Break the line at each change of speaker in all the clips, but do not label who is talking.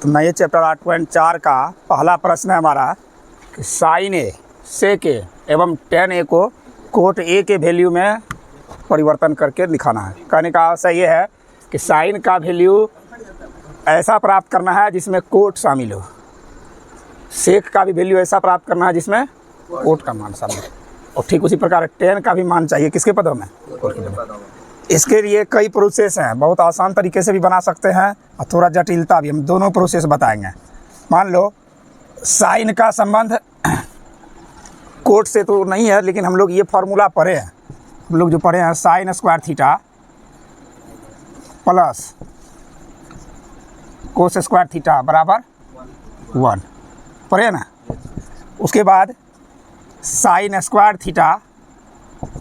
तो नए चैप्टर 8.4 का पहला प्रश्न है हमारा कि साइन ए सेक ए एवं टेन ए को कोट ए के वैल्यू में परिवर्तन करके दिखाना है। कहने का आशय ये है कि साइन का वैल्यू ऐसा प्राप्त करना है जिसमें कोट शामिल हो, सेक का भी वैल्यू ऐसा प्राप्त करना है जिसमें कोट का मान शामिल हो, और ठीक उसी प्रकार टेन का भी मान चाहिए किसके पदों में, कोट के पदों में। इसके लिए कई प्रोसेस हैं, बहुत आसान तरीके से भी बना सकते हैं और थोड़ा जटिलता भी, हम दोनों प्रोसेस बताएंगे। मान लो साइन का संबंध कोट से तो नहीं है, लेकिन हम लोग ये फार्मूला पढ़े हैं, हम लोग जो पढ़े हैं sign square theta plus cos square theta बराबर 1 पढ़े ना। उसके बाद साइन स्क्वायर थीटा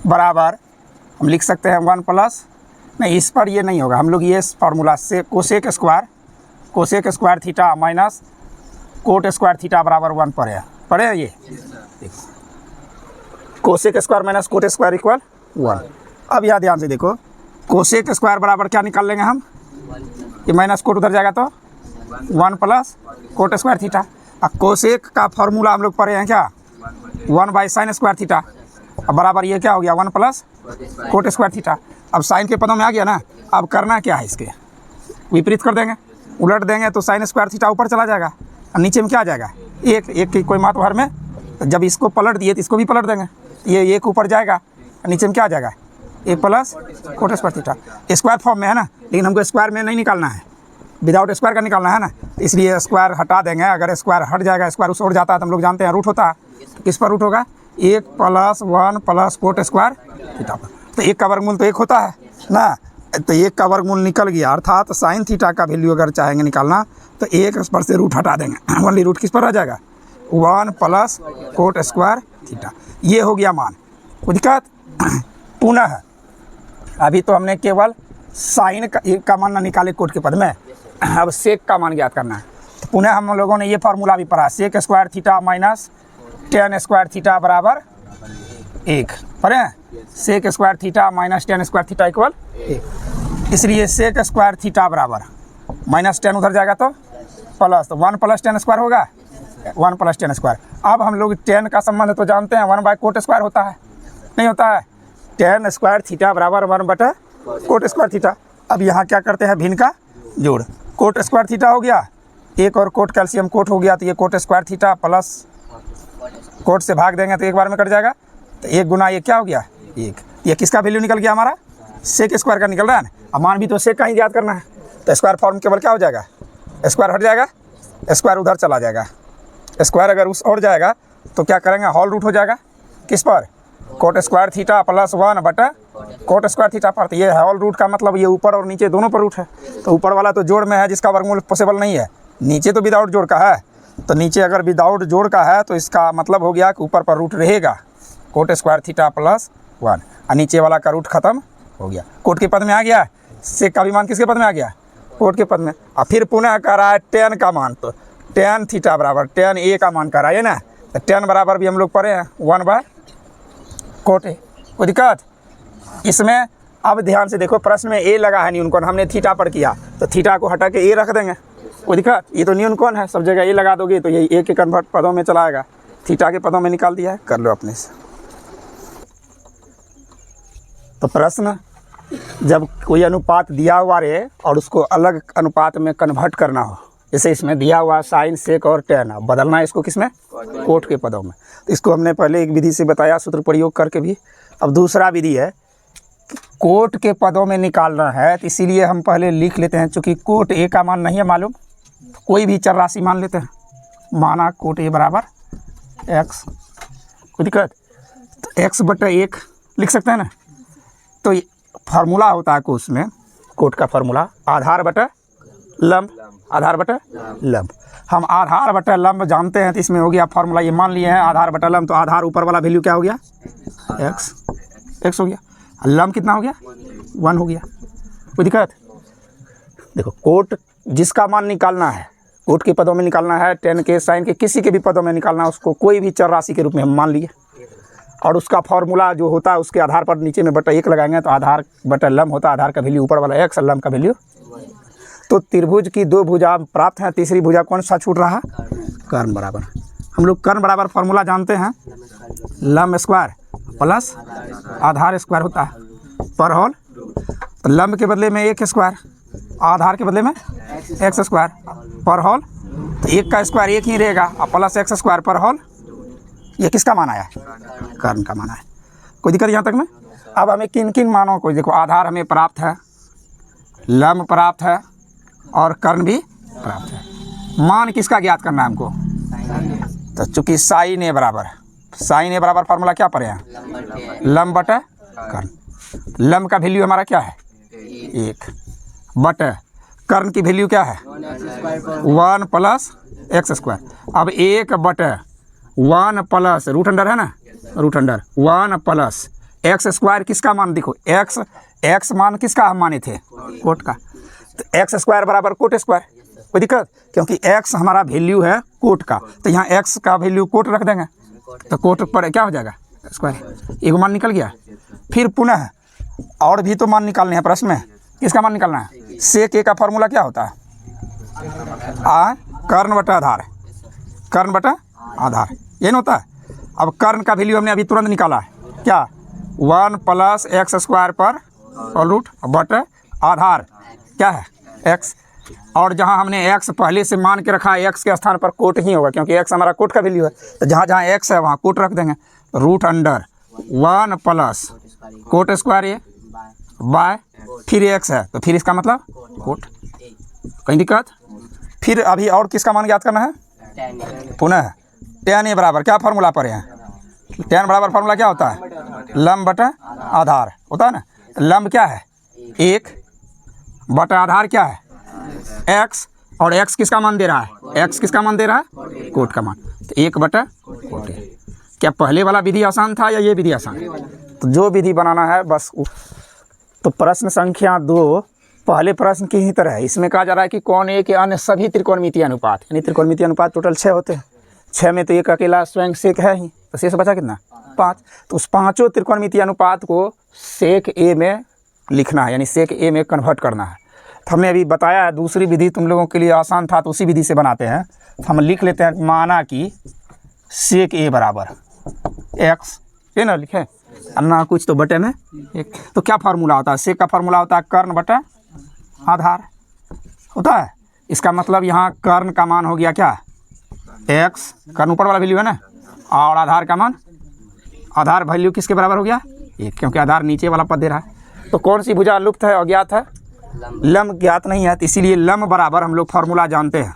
बराबर हम लिख सकते हैं 1 प्लस, नहीं इस पर ये नहीं होगा, हम लोग ये फार्मूला से cosec square theta minus cot square theta बराबर 1 पढ़े हैं ये cosec square minus cot square equal 1। अब यहाँ ध्यान से देखो, कोसेक स्क्वायर बराबर क्या निकाल लेंगे हम, ये माइनस कोट उधर जाएगा तो 1 प्लस कोट स्क्वायर थीटा। अब कोसेक का फार्मूला हम लोग पढ़े हैं क्या, 1 बाई साइन स्क्वायर थीटा, अब बराबर ये क्या हो गया 1 प्लस कोट स्क्वायर थीटा। अब साइन के पदों में आ गया ना, अब करना क्या है, इसके विपरीत कर देंगे, उलट देंगे तो साइन स्क्वायर थीटा ऊपर चला जाएगा और नीचे में क्या आ जाएगा एक की कोई मात्रा भर में, तो जब इसको पलट दिए तो इसको भी पलट देंगे, ये एक ऊपर जाएगा और नीचे में क्या आ जाएगा 1 plus cot square theta. Square form में है ना, लेकिन हमको स्क्वायर में नहीं निकालना है, विदाउट स्क्वायर का निकालना है ना, इसलिए स्क्वायर हटा देंगे। अगर स्क्वायर हट जाएगा, स्क्वायर उस ओर जाता है तो हम लोग जानते हैं रूट होता है, किस पर रूट होगा 1 plus 1 plus cot square theta पर। तो 1 का वर्गमूल तो 1 होता है ना, तो 1 का वर्गमूल निकल गया, अर्थात साइन थीटा का वैल्यू अगर चाहेंगे निकालना तो 1 पर से रूट हटा देंगे, ओनली रूट किस पर रह जाएगा 1 प्लस कोट स्क्वायर थीटा। ये हो गया मान। कोई दिक्कत? पुनः अभी तो हमने केवल साइन का मान ना निकाले कोट के पद में, अब सेक का मान ज्ञात करना है। तो पुनः हम लोगों ने ये फार्मूला भी पढ़ा, sec square theta minus tan square theta बराबर 1 पढ़े हैं, sec square theta minus tan square theta equal 1। इसलिए सेक स्क्वायर थीटा बराबर माइनस 10 उधर जाएगा तो प्लस, तो 1 प्लस टेन स्क्वायर होगा 1 प्लस टेन स्क्वायर। अब हम लोग 10 का संबंध तो जानते हैं, 1 बाई कोट स्क्वायर होता है, नहीं होता है, टेन स्क्वायर थीटा बराबर 1 बटा कोट स्क्वायर थीटा। अब यहाँ क्या करते हैं, भिन्न का जोड़, कोट स्क्वायर थीटा हो गया, एक और कोट कैल्शियम कोट हो गया, तो ये coat square theta plus coat से भाग देंगे तो एक बार में कट जाएगा, तो 1 गुना ये क्या हो गया 1। ये किसका वैल्यू निकल गया हमारा, सेक स्क्वायर का निकल रहा है ना। अब मान भी तो सेक का ही याद करना है, तो स्क्वायर फॉर्म केवल क्या हो जाएगा, स्क्वायर हट जाएगा, स्क्वायर उधर चला जाएगा, स्क्वायर अगर उस और जाएगा तो क्या करेंगे होल रूट हो जाएगा किस पर, कोट स्क्वायर थीटा प्लस 1 बटा कोट स्क्वायर थीटा पर। तो ये होल रूट का मतलब ये ऊपर और नीचे दोनों पर रूट है, तो ऊपर वाला तो जोड़ में है जिसका वर्गमूल पॉसिबल नहीं है, नीचे तो विदाउट जोड़ का है, तो नीचे अगर विदाउट जोड़ का है तो इसका मतलब हो गया कि ऊपर पर रूट रहेगा कोट स्क्वायर थीटा प्लस 1 और नीचे वाला का रूट खत्म हो गया, कोट के पद में आ गया। सेक का भी मान किसके पद में आ गया, कोट के पद में। और फिर पुनः कर रहा है टेन का मान, तो टेन थीटा बराबर टेन ए का मान कर रहा है ना, तो टेन बराबर भी हम लोग पढ़े हैं 1 बाय कोट ए। कोई दिक्कत इसमें? अब ध्यान से देखो, प्रश्न में ए लगा है न्यूनकोण, हमने थीटा पर किया तो थीटा को हटा के ए रख देंगे। कोई दिक्कत? ये तो न्यूनकोण है, सब जगह ए लगा दोगे तो ये ए के कन्वर्ट पदों में चला आएगा, थीटा के पदों में निकाल दिया है, कर लो अपने से। तो प्रश्न, जब कोई अनुपात दिया हुआ रहे और उसको अलग अनुपात में कन्वर्ट करना हो, जैसे इसमें दिया हुआ साइन सेक और टेन, बदलना है इसको किसमें, कोट के पदों में। तो इसको हमने पहले एक विधि से बताया सूत्र प्रयोग करके भी। अब दूसरा विधि है कोट के पदों में निकालना है, तो इसीलिए हम पहले लिख लेते हैं, चूँकि कोट ए का मान नहीं है मालूम, कोई भी चर राशि मान लेते हैं, माना कोट ए बराबर x। कोई दिक्कत? तो x बटा 1 लिख सकते हैं ना। तो फार्मूला होता है कोस में, कोट का फार्मूला आधार बटा लंब, आधार बटा लंब। हम आधार बटा लंब जानते हैं, तो इसमें हो गया फार्मूला, ये मान लिए हैं आधार बटा लंब, तो आधार ऊपर वाला वैल्यू क्या हो गया x हो गया, लंब कितना हो गया 1 हो गया। कोई दिक्कत? देखो कोट जिसका मान निकालना है, कोट के पदों में निकालना है, टेन के साइन के किसी के भी पदों में निकालना है, उसको कोई भी चर राशि के रूप में हम मान लिए, और उसका फार्मूला जो होता है उसके आधार पर नीचे में बटा 1 लगाएंगे, तो आधार बटा लंब होता है, आधार का वैल्यू ऊपर वाला x और लंब का वैल्यू। तो त्रिभुज की दो भुजा प्राप्त हैं, तीसरी भुजा कौन सा छूट रहा है? कर्ण बराबर। हम लोग कर्ण बराबर फॉर्मूला जानते हैं, लंब स्क्वायर प्लस आधार स्क्वायर होता है पर होल। तो लंब के बदले में एक स्क्वायर, आधार के बदले में एक्स स्क्वायर पर होल। तो एक का स्क्वायर एक ही रहेगा और प्लस एक्स स्क्वायर पर होल। ये किसका मान आया है? कर्ण का मान है। कोई दिक्कत यहाँ तक में? अब हमें किन किन मानों को देखो, आधार हमें प्राप्त है, लंब प्राप्त है और कर्ण भी प्राप्त है। मान किसका ज्ञात करना है हमको? तो चूंकि साइन ए बराबर, साइन ए बराबर फार्मूला क्या पढ़े हैं? लंब बटे कर्ण। लंब का वैल्यू हमारा क्या है? 1 बटे कर्ण की वैल्यू क्या है? 1 प्लस एक्स स्क्वायर। अब 1 बटे 1 प्लस रूट अंडर है ना, root under 1 plus x square किसका मान? देखो एक्स मान किसका हम माने थे? कोट का। तो एक्स स्क्वायर बराबर कोट स्क्वायर। कोई दिक्कत? क्योंकि एक्स हमारा वैल्यू है कोट का, तो यहाँ एक्स का वैल्यू कोट रख देंगे तो कोट पर क्या हो जाएगा? स्क्वायर। एक मान निकल गया। फिर पुनः और भी तो मान निकालने हैं प्रश्न में। किसका मान निकालना है? सेक ए का फॉर्मूला क्या होता है? कर्ण बटा आधार, कर्ण बटा आधार, ये ना होता है। अब कर्ण का वैल्यू हमने अभी तुरंत निकाला है, क्या? 1 प्लस एक्स स्क्वायर पर और रूट बटे आधार क्या है? एक्स। और जहाँ हमने एक्स पहले से मान के रखा है, एक्स के स्थान पर कोट ही होगा क्योंकि एक्स हमारा कोट का वैल्यू है। तो जहाँ जहाँ एक्स है वहाँ कोट रख देंगे। Root under 1 plus cot square ये बाय फिर एक्स है, तो फिर इसका मतलब कोट। कहीं दिक्कत? फिर अभी और किसका मान ज्ञात करना है? पुनः tan ए बराबर क्या फार्मूला पढ़े हैं? tan बराबर फार्मूला क्या होता है? लंब बटा आधार होता है ना। लंब क्या है? 1 बटा आधार क्या है? x। और x किसका मान दे रहा है? x किसका मान दे रहा है? कोट का मान। तो 1 बटा कोट। क्या पहले वाला विधि आसान था या ये विधि आसान? तो जो विधि बनाना है बस। तो प्रश्न संख्या 2 पहले प्रश्न की ही तरह है। इसमें कहा जा रहा है कि कौन एक अन्य सभी त्रिकोणमितीय अनुपात, यानी त्रिकोणमितीय अनुपात टोटल 6 होते हैं। 6 में तो एक अकेला स्वयं सेक है ही, तो शेष बचा कितना? 5। तो उस पाँचों त्रिकोणमितीय अनुपात को सेक ए में लिखना है, यानी सेक ए में कन्वर्ट करना है। तो हमने अभी बताया है दूसरी विधि तुम लोगों के लिए आसान था, तो उसी विधि से बनाते हैं। तो हम लिख लेते हैं, माना कि सेक ए बराबर एक्स, ये ना लिखे अन्ना कुछ तो बटे में एक। तो क्या फार्मूला होता है? सेक का फार्मूला होता है कर्ण बटे आधार होता है। इसका मतलब यहाँ कर्ण का मान हो गया क्या? एक्स, कर्ण ऊपर वाला वैल्यू है ना, और आधार का मान, आधार वैल्यू किसके बराबर हो गया? 1, क्योंकि आधार नीचे वाला पद दे रहा है। तो कौन सी भुजा लुप्त है, अज्ञात है? लंब ज्ञात नहीं है, तो इसीलिए लंब बराबर हम लोग फार्मूला जानते हैं,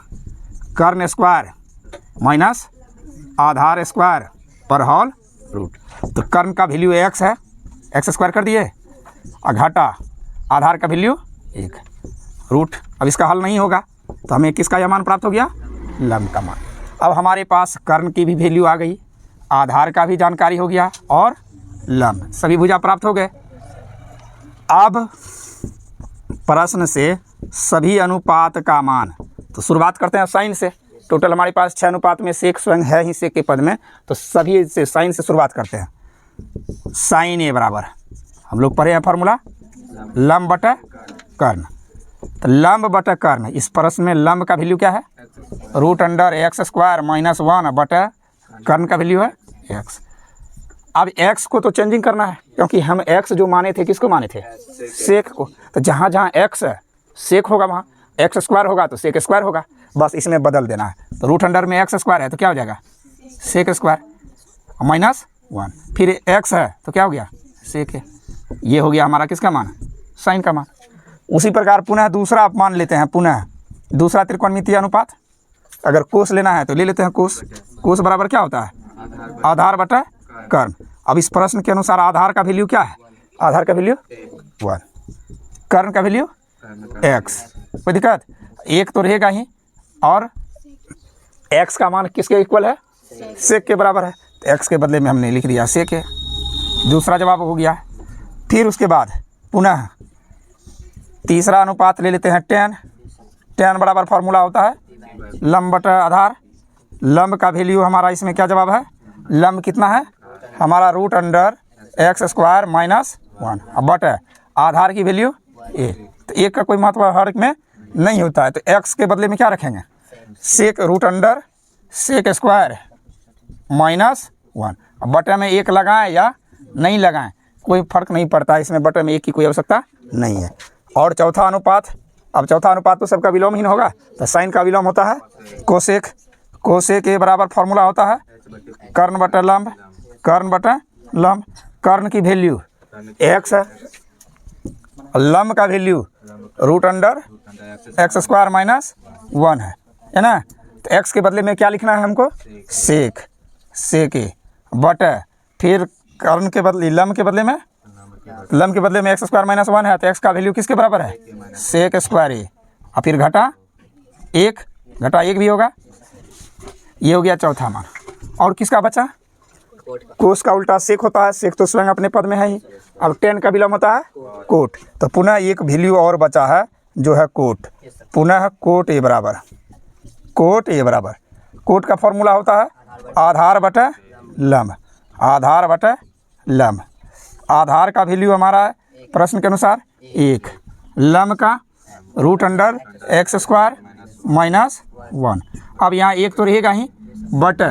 कर्ण स्क्वायर माइनस आधार स्क्वायर पर होल रूट। तो कर्ण का वैल्यू एक्स है, एक्स स्क्वायर कर दिए, और घटा आधार का वैल्यू 1 रूट। अब इसका हल नहीं होगा तो हमें किसका यह मान प्राप्त हो गया? लंब का मान। अब हमारे पास कर्ण की भी वैल्यू आ गई, आधार का भी जानकारी हो गया और लंब, सभी भुजा प्राप्त हो गए। अब प्रश्न से सभी अनुपात का मान, तो शुरुआत करते हैं साइन से। टोटल हमारे पास 6 अनुपात में सेक स्वयं है ही सेक के पद में, तो सभी से साइन से शुरुआत करते हैं। साइन ए बराबर हम लोग पढ़े हैं फार्मूला लंब बटा कर्ण। तो लंब बटा कर्ण, इस प्रश्न में लंब का वैल्यू क्या है? Root under x square minus 1 बटा कर्ण का वैल्यू है एक्स। अब एक्स को तो चेंजिंग करना है, क्योंकि हम एक्स जो माने थे किसको माने थे? सेक को। तो जहाँ जहाँ एक्स है सेक होगा, वहाँ एक्स स्क्वायर होगा तो सेक स्क्वायर होगा, बस इसमें बदल देना है। तो रूट अंडर में एक्स स्क्वायर है तो क्या हो जाएगा? Sec square minus 1। फिर एक्स है तो क्या हो गया? सेक है। ये हो गया हमारा किसका मान? साइन का मान। उसी प्रकार पुनः दूसरा मान लेते हैं, पुनः दूसरा त्रिकोणमितीय अनुपात। अगर कोस लेना है तो ले लेते हैं कोस। कोस बराबर क्या होता है? आधार बटा कर्ण। अब इस प्रश्न के अनुसार आधार का वैल्यू क्या है? आधार का वैल्यू 1, कर्ण का वैल्यू x। कोई दिक्कत? 1 तो रहेगा ही, और x का मान किसके इक्वल है? सेक के बराबर है, तो x के बदले में हमने लिख दिया सेक है। दूसरा जवाब हो गया। फिर उसके बाद पुनः तीसरा अनुपात ले लेते हैं tan। tan बराबर फार्मूला होता है लंब बटा आधार। लंब का वैल्यू हमारा इसमें क्या जवाब है? लंब कितना है हमारा? Root under x square minus 1 बटा आधार की वैल्यू 1। तो 1 का कोई महत्व हर में नहीं होता है, तो एक्स के बदले में क्या रखेंगे, sec root under sec square minus 1। अब बटे में 1 लगाएं या नहीं लगाएं कोई फर्क नहीं पड़ता, इसमें बटे में 1 की कोई आवश्यकता नहीं है। और चौथा अनुपात, अब चौथा अनुपात तो सबका विलोमहीन होगा, तो साइन का विलोम होता है कोसेक। कोसेक के बराबर फॉर्मूला होता है कर्ण बटा लंब, कर्ण बटा लंब। कर्ण की वैल्यू एक्स है, लंब का value root under x square minus 1 है ना। तो एक्स के बदले में क्या लिखना है हमको, सेक, सेक ए बटा फिर कर्ण के बदले लंब के बदले में, लंब के बदले में एक्स स्क्वायर माइनस 1 है, तो एक्स का वैल्यू किसके बराबर है, सेक स्क्वायर ए, और फिर घटा 1, घटा 1 भी होगा। ये हो गया चौथा मान। और किसका बचा, कोस का उल्टा सेक होता है, सेक तो स्वयं अपने पद में है ही। अब टेन का विलोम होता है कोट, तो पुनः एक वैल्यू और बचा है जो है कोट। पुनः कोट ए बराबर, कोट ए बराबर, कोट का फॉर्मूला होता है आधार बटा लंब, आधार बटा लंब। आधार का वैल्यू हमारा है प्रश्न के अनुसार 1, लंब का root under x square minus 1। अब यहाँ 1 तो रहेगा ही, बट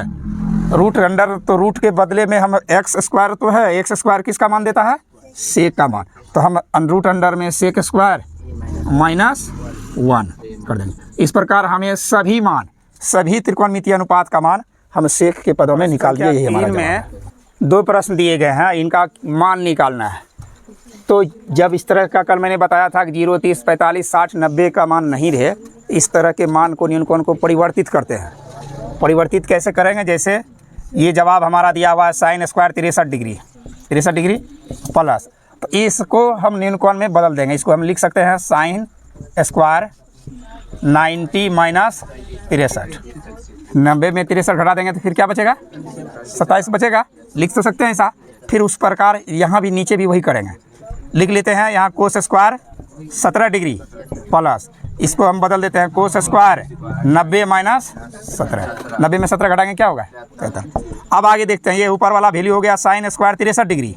रूट अंडर, तो रूट के बदले में हम एक्स स्क्वायर तो है, एक्स स्क्वायर किसका मान देता है, सेक का मान, तो हम रूट अंडर में सेक स्क्वायर माइनस 1 कर देंगे। इस प्रकार हमें सभी मान, सभी त्रिकोणमितीय अनुपात का मान हम सेक के पदों में निकाल दिए। ये हमारा में 2 प्रश्न दिए गए हैं, इनका मान निकालना है। तो जब इस तरह का कल मैंने बताया था कि 0, 30, 45, 60, 90 का मान नहीं रहे, इस तरह के मान को न्यूनकोण को परिवर्तित करते हैं। परिवर्तित कैसे करेंगे, जैसे ये जवाब हमारा दिया हुआ है sine square 63 degree, 63 degree plus, तो इसको हम न्यूनकोण में बदल देंगे। इसको हम लिख सकते हैं साइन स्क्वायर 90 माइनस 63, 90 में 63 घटा देंगे तो फिर क्या बचेगा, 27 बचेगा। लिख तो सकते हैं ऐसा। फिर उस प्रकार यहाँ भी नीचे भी वही करेंगे, लिख लेते हैं यहाँ कोस स्क्वायर 17 डिग्री प्लस, इसको हम बदल देते हैं कोस स्क्वायर 90 माइनस 17, 90 में 17 घटाएंगे क्या होगा, 73। अब आगे देखते हैं, ये ऊपर वाला वैल्यू हो गया साइन स्क्वायर 63 डिग्री,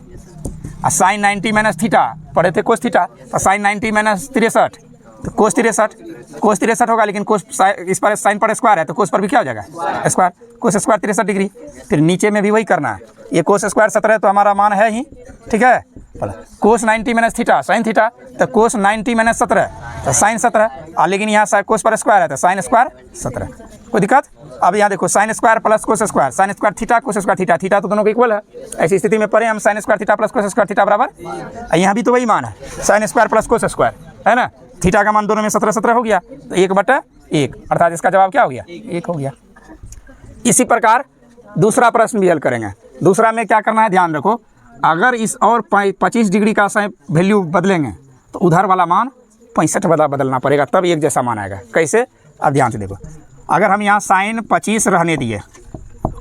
और साइन 90 माइनस थीटा, पढ़े थे कोस थीटा, तो साइन 90 माइनस 63, तो कोस 63 होगा, लेकिन कोस इस पर साइन पर स्क्वायर है तो कोस पर भी क्या हो जाएगा स्क्वायर, कोस स्क्वायर 63 डिग्री। फिर नीचे में भी वही करना है, ये कोस स्क्वायर 17 तो हमारा मान है ही, ठीक है। कोस 90 माइनस थीटा साइन थीटा, तो कोस 90 माइनस 17 तो साइन 17, लेकिन यहाँ कोस पर स्क्वायर है तो साइन स्क्वायर 17, कोई दिक्कत। अब यहाँ देखो sine square plus cos square, sign square theta cos square theta, theta तो दोनों के इक्वल है। ऐसी स्थिति में पढ़े हम sign square theta plus cos square theta बराबर, यहाँ भी तो वही मान है sine square plus cos square, है ना। थीटा का मान दोनों में 17 हो गया, तो 1/1, अर्थात इसका जवाब क्या हो गया, 1 हो गया। इसी प्रकार दूसरा प्रश्न भी हल करेंगे। दूसरा में क्या करना है, ध्यान रखो, अगर इस और 25 डिग्री का वैल्यू बदलेंगे तो उधर वाला मान 65 वाला बदलना पड़ेगा, तब एक जैसा मान आएगा। कैसे, अब ध्यान से देखो, अगर हम यहाँ साइन 25 रहने दिए,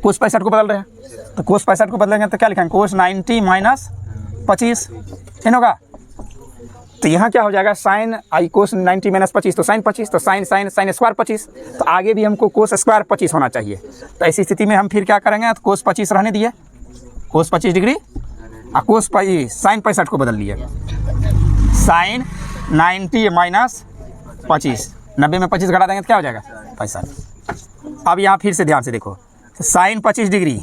कोस 65 को बदल रहे हैं, तो कोस 65 को बदलेंगे तो क्या लिखेंगे, कोस 90 माइनस 25 होगा। तो यहाँ क्या हो जाएगा, साइन आई कोस 90 माइनस 25, तो साइन 25, तो साइन स्क्वायर 25, तो आगे भी हमको कोस स्क्वायर 25 होना चाहिए। तो ऐसी स्थिति में हम फिर क्या करेंगे, तो कोस 25 रहने दिए, कोस 25 डिग्री, और कोस साइन 65 को बदल लिए, साइन 90 माइनस 25, 90 में 25 घटा देंगे तो क्या हो जाएगा 65। अब यहाँ फिर से ध्यान से देखो, तो sine 25 degree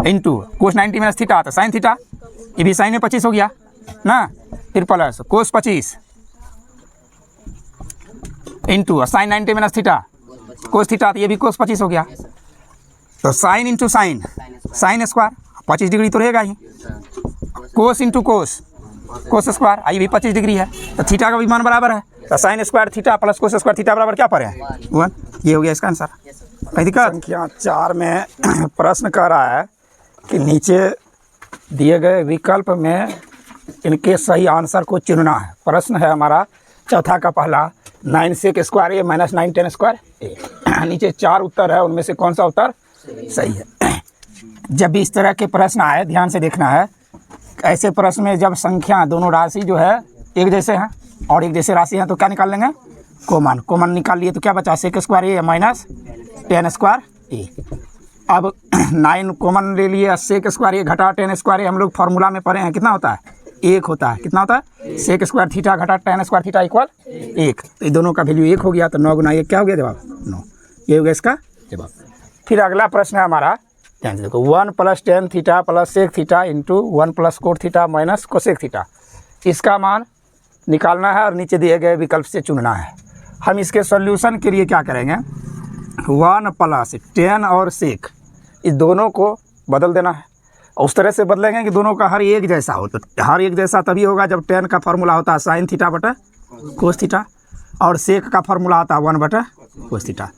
into cos 90 minus theta, तो साइन थीटा, ये भी साइन में 25 हो गया ना, फिर plus cos 25 into sine 90 minus theta cos theta, तो ये भी कोस 25 हो गया। तो sine into sine, sine square 25 degree तो रहेगा ही, कोस इंटू कोस, कोस स्क्वायर, ये भी 25 डिग्री है, तो थीटा का भी मान बराबर है, तो sine square theta plus cos square theta बराबर क्या पड़े हैं 1। ये हो गया इसका आंसर। कहीं दिक्कत। संख्या 4 में प्रश्न कह रहा है कि नीचे दिए गए विकल्प में इनके सही आंसर को चुनना है। प्रश्न है हमारा चौथा का पहला, 9 सेक square A minus 9 ten square ए। नीचे 4 उत्तर है, उनमें से कौन सा उत्तर सही है। जब भी इस तरह के प्रश्न आए, ध्यान से देखना है, ऐसे प्रश्न में जब संख्या दोनों राशि जो है एक जैसे हैं और एक जैसे राशि हैं तो क्या निकाल लेंगे, कॉमन। कॉमन निकाल लिए तो क्या बचा, सेक square A minus 10 square A. अब 9 कॉमन ले लिए, सेक स्क्वायर ए घटा 10 स्क्वायर ए, हम लोग फार्मूला में पढ़े हैं कितना होता है 1 होता है। कितना होता है? सेक स्क्वायर थीटा घटा tan स्क्वायर थीटा इक्वल 1। तो इन दोनों का वैल्यू 1 हो गया, तो 9 गुना 1 क्या हो गया जवाब? 9। ये हो गया इसका जवाब। फिर अगला प्रश्न है हमारा, ध्यान से देखो, 1 + tan theta + sec theta into 1 + cot theta minus cosec theta, इसका मान निकालना है और नीचे दिए गए विकल्प से चुनना है। हम इसके सॉल्यूशन के लिए क्या करेंगे, 1 + tan और sec इस दोनों को बदल देना है। उस तरह से बदलेंगे कि दोनों का हर एक जैसा हो। तो हर एक जैसा तभी होगा जब tan का फार्मूला होता है sin थीटा बटा cos थीटा और sec का फार्मूला आता है 1 बटा cos थीटा।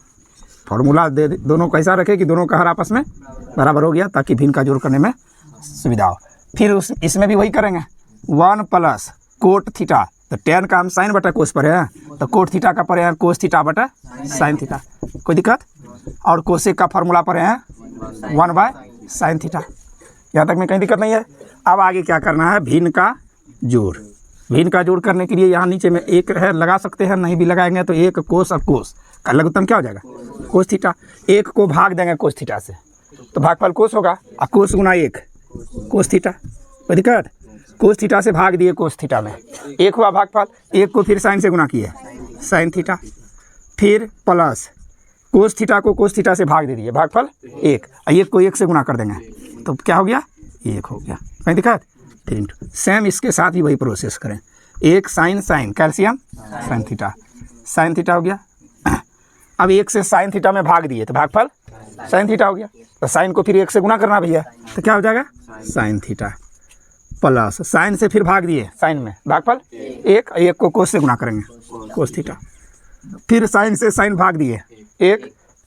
फार्मूला दे दोनों को ऐसा रखे कि दोनों का हर आपस में बराबर हो गया, ताकि भिन्न का जोड़ करने में सुविधा हो। फिर इसमें भी वही करेंगे, 1 + cot थीटा, तो tan का हम sin बटा cos पढ़े हैं, तो cot थीटा का पढ़े हैं cos थीटा बटा sin थीटा, कोई दिक्कत? और कोसेक का फार्मूला पढ़े हैं 1/sin थीटा। यहाँ तक में कहीं दिक्कत नहीं है। अब आगे क्या करना है, भिन्न का जोड़। भिन्न का जोड़ करने के लिए यहाँ नीचे में एक है लगा सकते हैं, नहीं भी लगाएंगे तो 1 कोस और कोस का लघुत्तम क्या हो जाएगा? Cos theta. 1 को भाग देंगे कोस थीटा से, तो भागफल कोस होगा, और कोस गुना 1 कोस थीटा, कोई दिक्कत? कोस थीटा से भाग दिए कोस थीटा में, 1 हुआ भागफल, 1 को फिर साइन से गुना किए साइन थीटा, फिर प्लस कोस थीटा को कोस थीटा से भाग दे दिए भागफल 1, और 1 को 1 से गुना कर देंगे, तो क्या हो गया? 1 हो गया, कहीं दिक्कत? फिर इंटू सेम इसके साथ ही वही प्रोसेस करें, 1 साइन कैल्शियम साइन थीटा हो गया। अब 1 से साइन थीटा में भाग दिए तो भागफल साइन थीटा हो गया, तो साइन को फिर 1 से गुना करना भैया, तो क्या हो जाएगा? साइन थीटा प्लस साइन से फिर भाग दिए साइन में भागफल 1 को कोस से गुना करेंगे कोस थीटा, फिर साइन से साइन भाग दिए 1,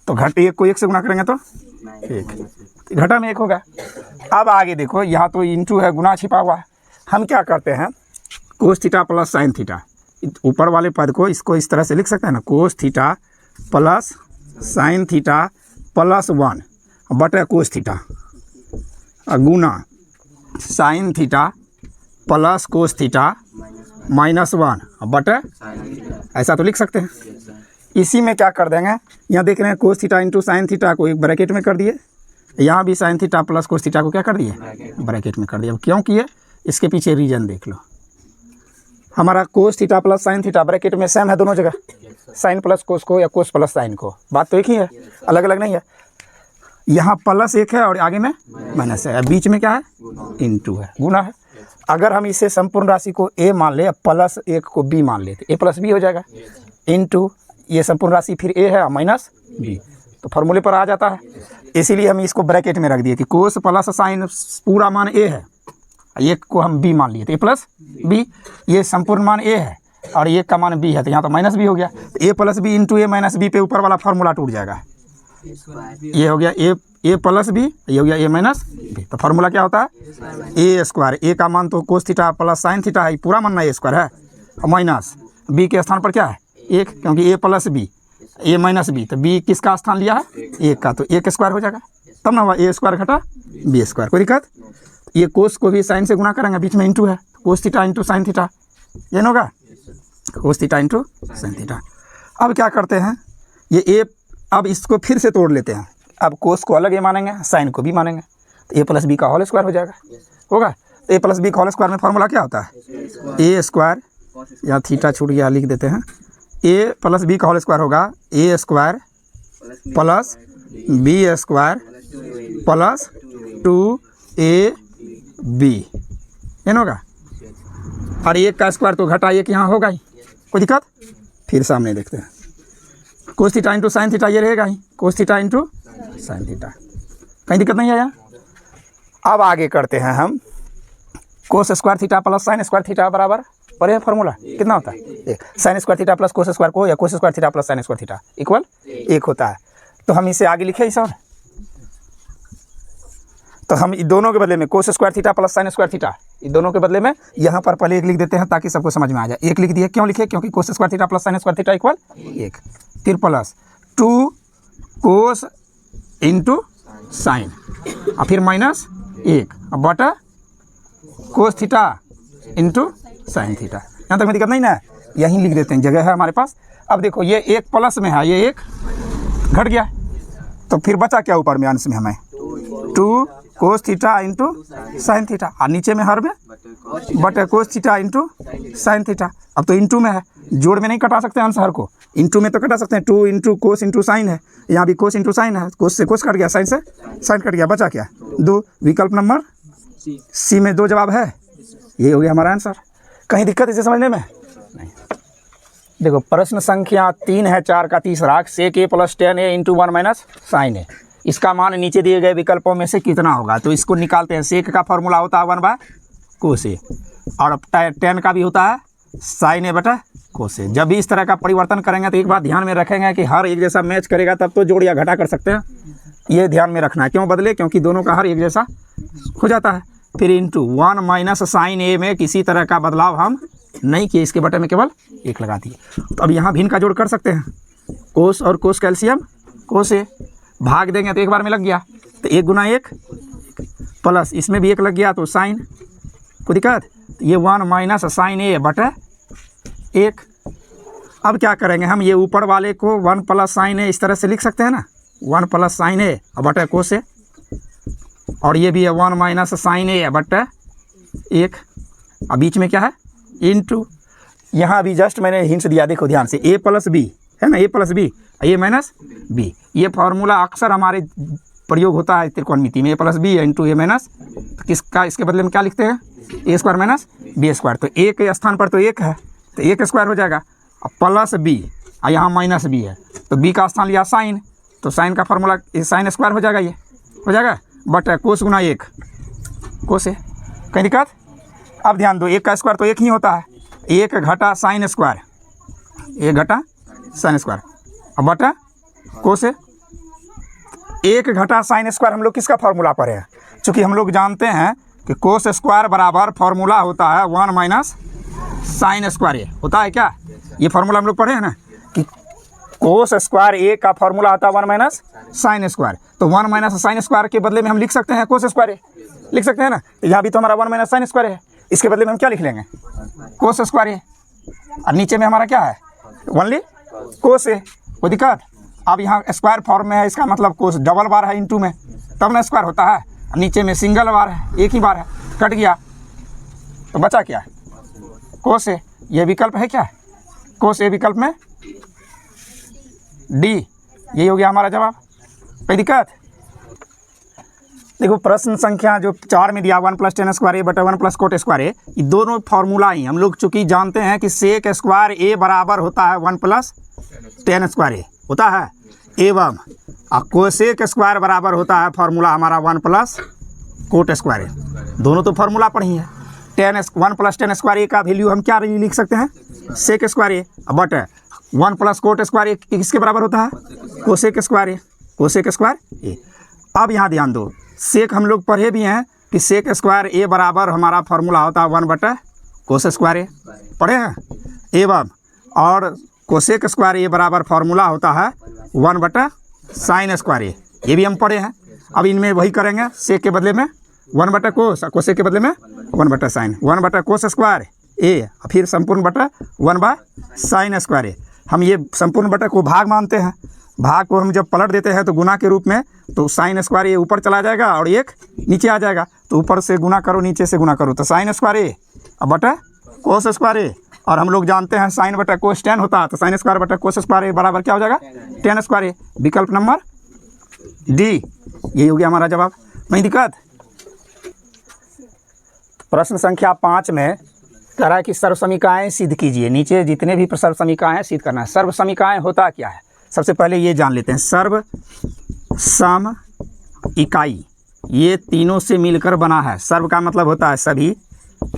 तो घट 1 को 1 से गुना करेंगे तो 1, घटा में 1 होगा। अब आगे देखो, यहाँ तो इंटू है, गुना छिपा हुआ है। हम क्या करते हैं, cos theta plus sine theta, ऊपर वाले पद को इसको इस तरह से लिख सकते हैं ना, cos theta plus sine theta plus 1 बटा कोस थीटा गुना sine theta plus cos theta minus 1 बटा, ऐसा तो लिख सकते हैं। इसी में क्या कर देंगे, यहाँ देख रहे हैं cos theta into sine theta को एक ब्रैकेट में कर दिए, यहाँ भी sign theta plus cos theta को क्या कर दिए? ब्रैकेट में कर दिया। क्यों किए? इसके पीछे रीजन देख लो। हमारा कोस theta plus sine theta bracket में सेम है दोनों जगह, साइन प्लस कोस को या कोस प्लस साइन को, बात तो एक ही है, अलग अलग नहीं है। यहाँ प्लस 1 है और आगे में माइनस है, बीच में क्या है? इंटू है, गुना है। अगर हम इसे संपूर्ण राशि को a मान ले, प्लस 1 को b मान ले, तो a प्लस b हो जाएगा, इंटू ये संपूर्ण राशि फिर a है माइनस b, तो फार्मूले पर आ जाता है। इसीलिए हम इसको ब्रैकेट में रख दिए कि कोस प्लस साइन पूरा मान a है, 1 को हम b मान लिए, तो a प्लस b, ये संपूर्ण मान a है और 1 का मान b है, तो यहाँ तो माइनस b हो गया, तो a plus b into a minus b पे ऊपर वाला फार्मूला टूट जाएगा। ये हो गया a प्लस b, ये हो गया a माइनस b, तो फार्मूला क्या होता है? a स्क्वायर, a का मान तो कोस थीटा प्लस साइन थीटा है, पूरा मानना a स्क्वायर है, और माइनस b के स्थान पर क्या है? 1, क्योंकि a plus b a minus b, तो b किसका स्थान लिया है? 1 का, तो 1 स्क्वायर हो जाएगा, तब ना हुआ a स्क्वायर घटा b स्क्वायर, कोई दिक्कत? ये कोस को भी साइन से गुना करेंगे, बीच में इंटू है, कोस थीटा इंटू साइन थीटा, ये ना होगा कोस थीटा इंटू साइन थीटा। अब क्या करते हैं, ये a, अब इसको फिर से तोड़ लेते हैं। अब कोस को अलग a मानेंगे, साइन को भी मानेंगे, तो a प्लस b का होल स्क्वायर हो जाएगा, होगा। तो a प्लस b का होल स्क्वायर में फार्मूला क्या होता है? a स्क्वायर, या थीटा छूट गया, लिख देते हैं, a प्लस b का होल स्क्वायर होगा a square plus b square plus 2ab, ये होगा। और 1 का स्क्वायर तो घटा 1 यहाँ होगा ही, कोई दिक्कत? फिर सामने देखते हैं, cos theta into sine theta ये रहेगा ही, cos theta into sine theta, कहीं दिक्कत नहीं है यहाँ। अब आगे करते हैं हम, कोस square theta plus sine square theta बराबर पढ़े फार्मूला कितना होता है? Sine square theta plus cos square को या कोस square theta plus sine square theta equal 1 होता है। तो हम इसे आगे लिखे सर, तो हम इन दोनों के बदले में cos square theta plus sine square theta, इन दोनों के बदले में यहाँ पर पहले 1 लिख देते हैं ताकि सबको समझ में आ जाए। 1 लिख दिए, क्यों लिखे? क्योंकि कोस square theta plus sine square theta equal 1, फिर प्लस 2 कोस इंटू साइन, और फिर माइनस 1 बटा cos theta into sine theta. यहाँ तक में दिक्कत नहीं ना, यहीं लिख देते हैं, जगह है हमारे पास। अब देखो ये 1 प्लस में है, ये 1 घट गया, तो फिर बचा क्या ऊपर में अंश में हमें? 2 कोस थीटा इंटू साइन थीटा, और नीचे में हर में बटे कोस थीटा इंटू साइन थीटा। अब तो इंटू में है, जोड़ में नहीं कटा सकते आंसर को, इंटू में तो कटा सकते हैं। 2 इंटू कोस इंटू साइन है, यहाँ भी कोस इंटू साइन है, कोस से कोस कट गया, साइन से साइन कट गया, बचा क्या 2। विकल्प नंबर सी में 2 जवाब है, ये हो गया हमारा आंसर। कहीं दिक्कत इसे समझने में नहीं। देखो प्रश्न संख्या 3 है 4 का तीसरा, सेक ए प्लस 10 ए इंटू 1 माइनस साइन ए, इसका मान नीचे दिए गए विकल्पों में से कितना होगा। तो इसको निकालते हैं। सेक का फॉर्मूला होता है 1 बाय कोस ए, और 10 का भी होता है साइन ए बटा कोस ए। जब भी इस तरह का परिवर्तन करेंगे तो एक बात ध्यान में रखेंगे कि हर एक जैसा मैच करेगा तब तो जोड़ या घटा कर सकते हैं, ये ध्यान में रखना है। क्यों बदले, क्योंकि दोनों का हर एक जैसा हो जाता है। फिर इंटू 1 माइनस साइन ए में किसी तरह का बदलाव हम नहीं किए, इसके बटे में केवल 1 लगा दिए। तो अब यहाँ भिन्न का जोड़ कर सकते हैं, कोस और कोस कैल्शियम कोस ए, भाग देंगे तो एक बार में लग गया, तो 1 गुना 1 प्लस इसमें भी 1 लग गया तो साइन, कोई दिक्कत। तो ये 1 माइनस साइन ए बटे 1। अब क्या करेंगे हम, ये ऊपर वाले को 1 प्लस साइन ए इस तरह से लिख सकते हैं ना, 1 प्लस साइन ए बटे कोस ए, और ये भी है 1 माइनस साइन ए बटे 1। अब बीच में क्या है इंटू, यहाँ भी जस्ट मैंने हिंट्स दिया, देखो ध्यान से, ए प्लस बी है ना, ए प्लस बी, ए माइनस बी, ये फार्मूला अक्सर हमारे प्रयोग होता है त्रिकोणमिति में, ए plus B into A minus, किसका इसके बदले में क्या लिखते हैं, ए स्क्वायर माइनस बी स्क्वायर। तो ए के स्थान पर तो 1 है तो 1 स्क्वायर हो जाएगा, अब प्लस बी और यहाँ माइनस बी है तो बी का स्थान लिया साइन, तो साइन का फार्मूला साइन स्क्वायर हो जाएगा, ये हो जाएगा बट कोस गुना 1 कोस है, कहीं दिक्कत। अब ध्यान दो, 1 का स्क्वायर तो 1 ही होता है, 1 घटा साइन स्क्वायर, 1 घटा साइन स्क्वायर, अब बटा कोस है। 1 घटा साइन स्क्वायर हम लोग किसका फार्मूला पढ़े हैं, चूँकि हम लोग जानते हैं कि कोस स्क्वायर बराबर फार्मूला होता है 1 माइनस साइन स्क्वायर, ये होता है क्या, ये फार्मूला हम लोग पढ़े हैं ना कि कोस स्क्वायर ए का फार्मूला आता है 1 माइनस साइन स्क्वायर। तो 1 माइनस साइन स्क्वायर के बदले में हम लिख सकते हैं कोस स्क्वायर ए, लिख सकते हैं ना। तो यहाँ भी तो हमारा 1 माइनस साइन स्क्वायर है, इसके बदले में हम क्या लिख लेंगे कोस स्क्वायर ए, और नीचे में हमारा क्या है ओनली कोस ए, कोई दिक्कत। अब यहाँ स्क्वायर फॉर्म में है, इसका मतलब कोस डबल बार है इंटू में, तब ना स्क्वायर होता है, नीचे में सिंगल बार है, एक ही बार है, कट गया तो बचा क्या कोस ए, ये विकल्प है क्या, कोस ए विकल्प में डी, यही हो गया हमारा जवाब, कोई दिक्कत। देखो प्रश्न संख्या जो 4 में दिया 1 प्लस 10 स्क्वायर ए बटा 1 प्लस कोट स्क्वायर ए, ये दोनों फार्मूला ही हम लोग चूँकि जानते हैं कि सेक स्क्वायर ए बराबर होता है 1 प्लस 10 स्क्वायर ए होता है, एवं कोसेक स्क्वायर बराबर होता है फार्मूला हमारा 1 प्लस कोट स्क्वायर ए, दोनों तो फार्मूला पढ़ी है। 1 प्लस 10 स्क्वायर ए का वैल्यू हम क्या लिख सकते हैं सेक स्क्वायर ए, बट 1 प्लस कोट स्क्वायर ए किसके बराबर होता है cosec square A, cosec square A. अब यहाँ ध्यान दो, सेक हम लोग पढ़े भी हैं कि सेक स्क्वायर ए बराबर हमारा फार्मूला होता है 1 बटा कोस स्क्वायर ए, पढ़े हैं, एवं और कोसेक स्क्वायर ए बराबर फार्मूला होता है 1 बटा साइन स्क्वायर ए, ये भी हम पढ़े हैं। अब इनमें वही करेंगे, सेक के बदले में 1 बटा कोस, कोसेक के बदले में 1 बटा साइन, 1 बटा कोस स्क्वायर ए, फिर संपूर्ण बटा 1 बाय साइन स्क्वायर ए। हम ये संपूर्ण बटा को भाग मानते हैं, भाग को हम जब पलट देते हैं तो गुना के रूप में, तो साइन स्क्वायर ए ऊपर चला जाएगा और 1 नीचे आ जाएगा, तो ऊपर से गुना करो नीचे से गुना करो, तो साइन स्क्वायर ए बटा कोस स्क्वायर ए, और हम लोग जानते हैं साइन बटा कोस 10 होता है, तो साइन स्क्वायर बटा कोस स्क्वायर ए बराबर क्या हो जाएगा 10 स्क्वायर ए, विकल्प नंबर डी, यही हो गया हमारा जवाब, नहीं दिक्कत। प्रश्न संख्या 5 में कह रहा है कि सर्वसमीकाएँ सिद्ध कीजिए, नीचे जितने भी सर्वसमीकाएँ हैं सिद्ध करना है। सर्वसमीकाएँ होता क्या है, सबसे पहले ये जान लेते हैं। सर्व सम इकाई, ये तीनों से मिलकर बना है। सर्व का मतलब होता है सभी,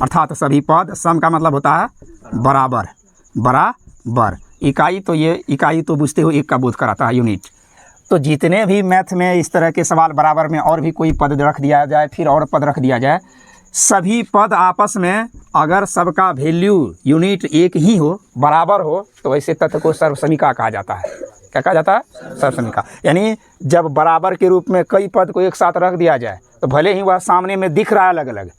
अर्थात सभी पद, सम का मतलब होता है बराबर, बराबर, इकाई तो ये इकाई तो बुझते हो, एक का बोध कराता है यूनिट। तो जितने भी मैथ में इस तरह के सवाल बराबर में और भी कोई पद रख दिया जाए, फिर और पद रख दिया जाए, सभी पद आपस में अगर सबका वैल्यू यूनिट एक ही हो, बराबर हो, तो ऐसे तत्व को सर्वसमीका कहा जाता है। क्या कहा जाता है सर्वसमीका, यानी जब बराबर के रूप में कई पद को एक साथ रख दिया जाए तो भले ही वह सामने में दिख रहा है अलग अलग,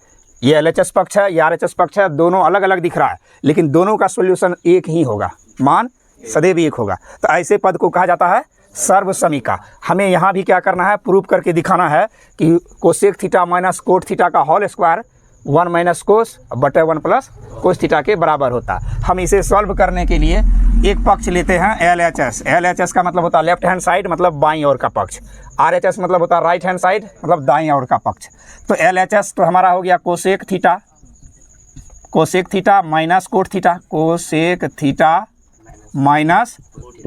ये LHS पक्ष है, ये RHS पक्ष है, दोनों अलग अलग दिख रहा है, लेकिन दोनों का सॉल्यूशन एक ही होगा, मान सदैव एक होगा, तो ऐसे पद को कहा जाता है सर्व समीका। हमें यहाँ भी क्या करना है, प्रूव करके दिखाना है कि cosec theta minus cot theta का होल स्क्वायर 1 माइनस कोस बटे 1 प्लस कोस थीटा के बराबर होता। हम इसे सॉल्व करने के लिए एक पक्ष लेते हैं LHS। LHS का मतलब होता है लेफ्ट हैंड साइड मतलब बाईं ओर का पक्ष, RHS मतलब होता है राइट हैंड साइड मतलब दाईं ओर का पक्ष। तो LHS तो हमारा हो गया cosec theta minus cot theta, cosec theta minus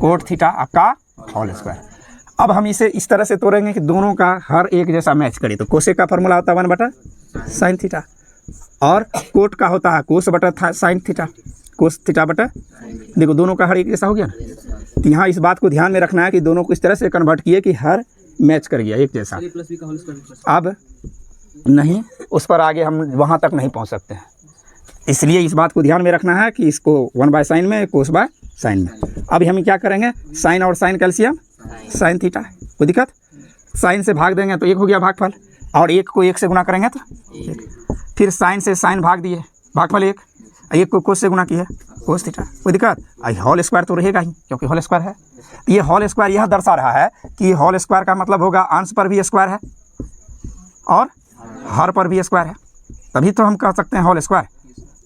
cot theta का होल स्क्वायर। अब हम इसे इस तरह से तोड़ेंगे कि दोनों का हर एक जैसा मैच करे। तो कोसेक का फॉर्मूला होता है 1 बटा साइन थीटा और कोट का होता है कोस बटा साइन थीटा, कोस थीटा बटा, देखो दोनों का हर एक जैसा हो गया ना। तो यहाँ इस बात को ध्यान में रखना है कि दोनों को इस तरह से कन्वर्ट किए कि हर मैच कर गया एक जैसा। अब नहीं, उस पर आगे हम वहाँ तक नहीं पहुँच सकते हैं, इसलिए इस बात को ध्यान में रखना है कि इसको 1 बाय साइन में, कोस बाय साइन में। अब हम क्या करेंगे, साइन और साइन कैल्शियम साइन थीटा, कोई दिक्कत, साइन से भाग देंगे तो 1 हो गया भागफल, और 1 को 1 से गुना करेंगे तो 1, फिर साइन से साइन भाग दिए भागफल 1, 1 को कोस से गुना किया कोस थीटा, कोई दिक्कत। होल स्क्वायर तो रहेगा ही क्योंकि होल स्क्वायर है। ये होल स्क्वायर यह दर्शा रहा है कि होल स्क्वायर का मतलब होगा अंश पर भी स्क्वायर है और हर पर भी स्क्वायर है, तभी तो हम कह सकते हैं होल स्क्वायर।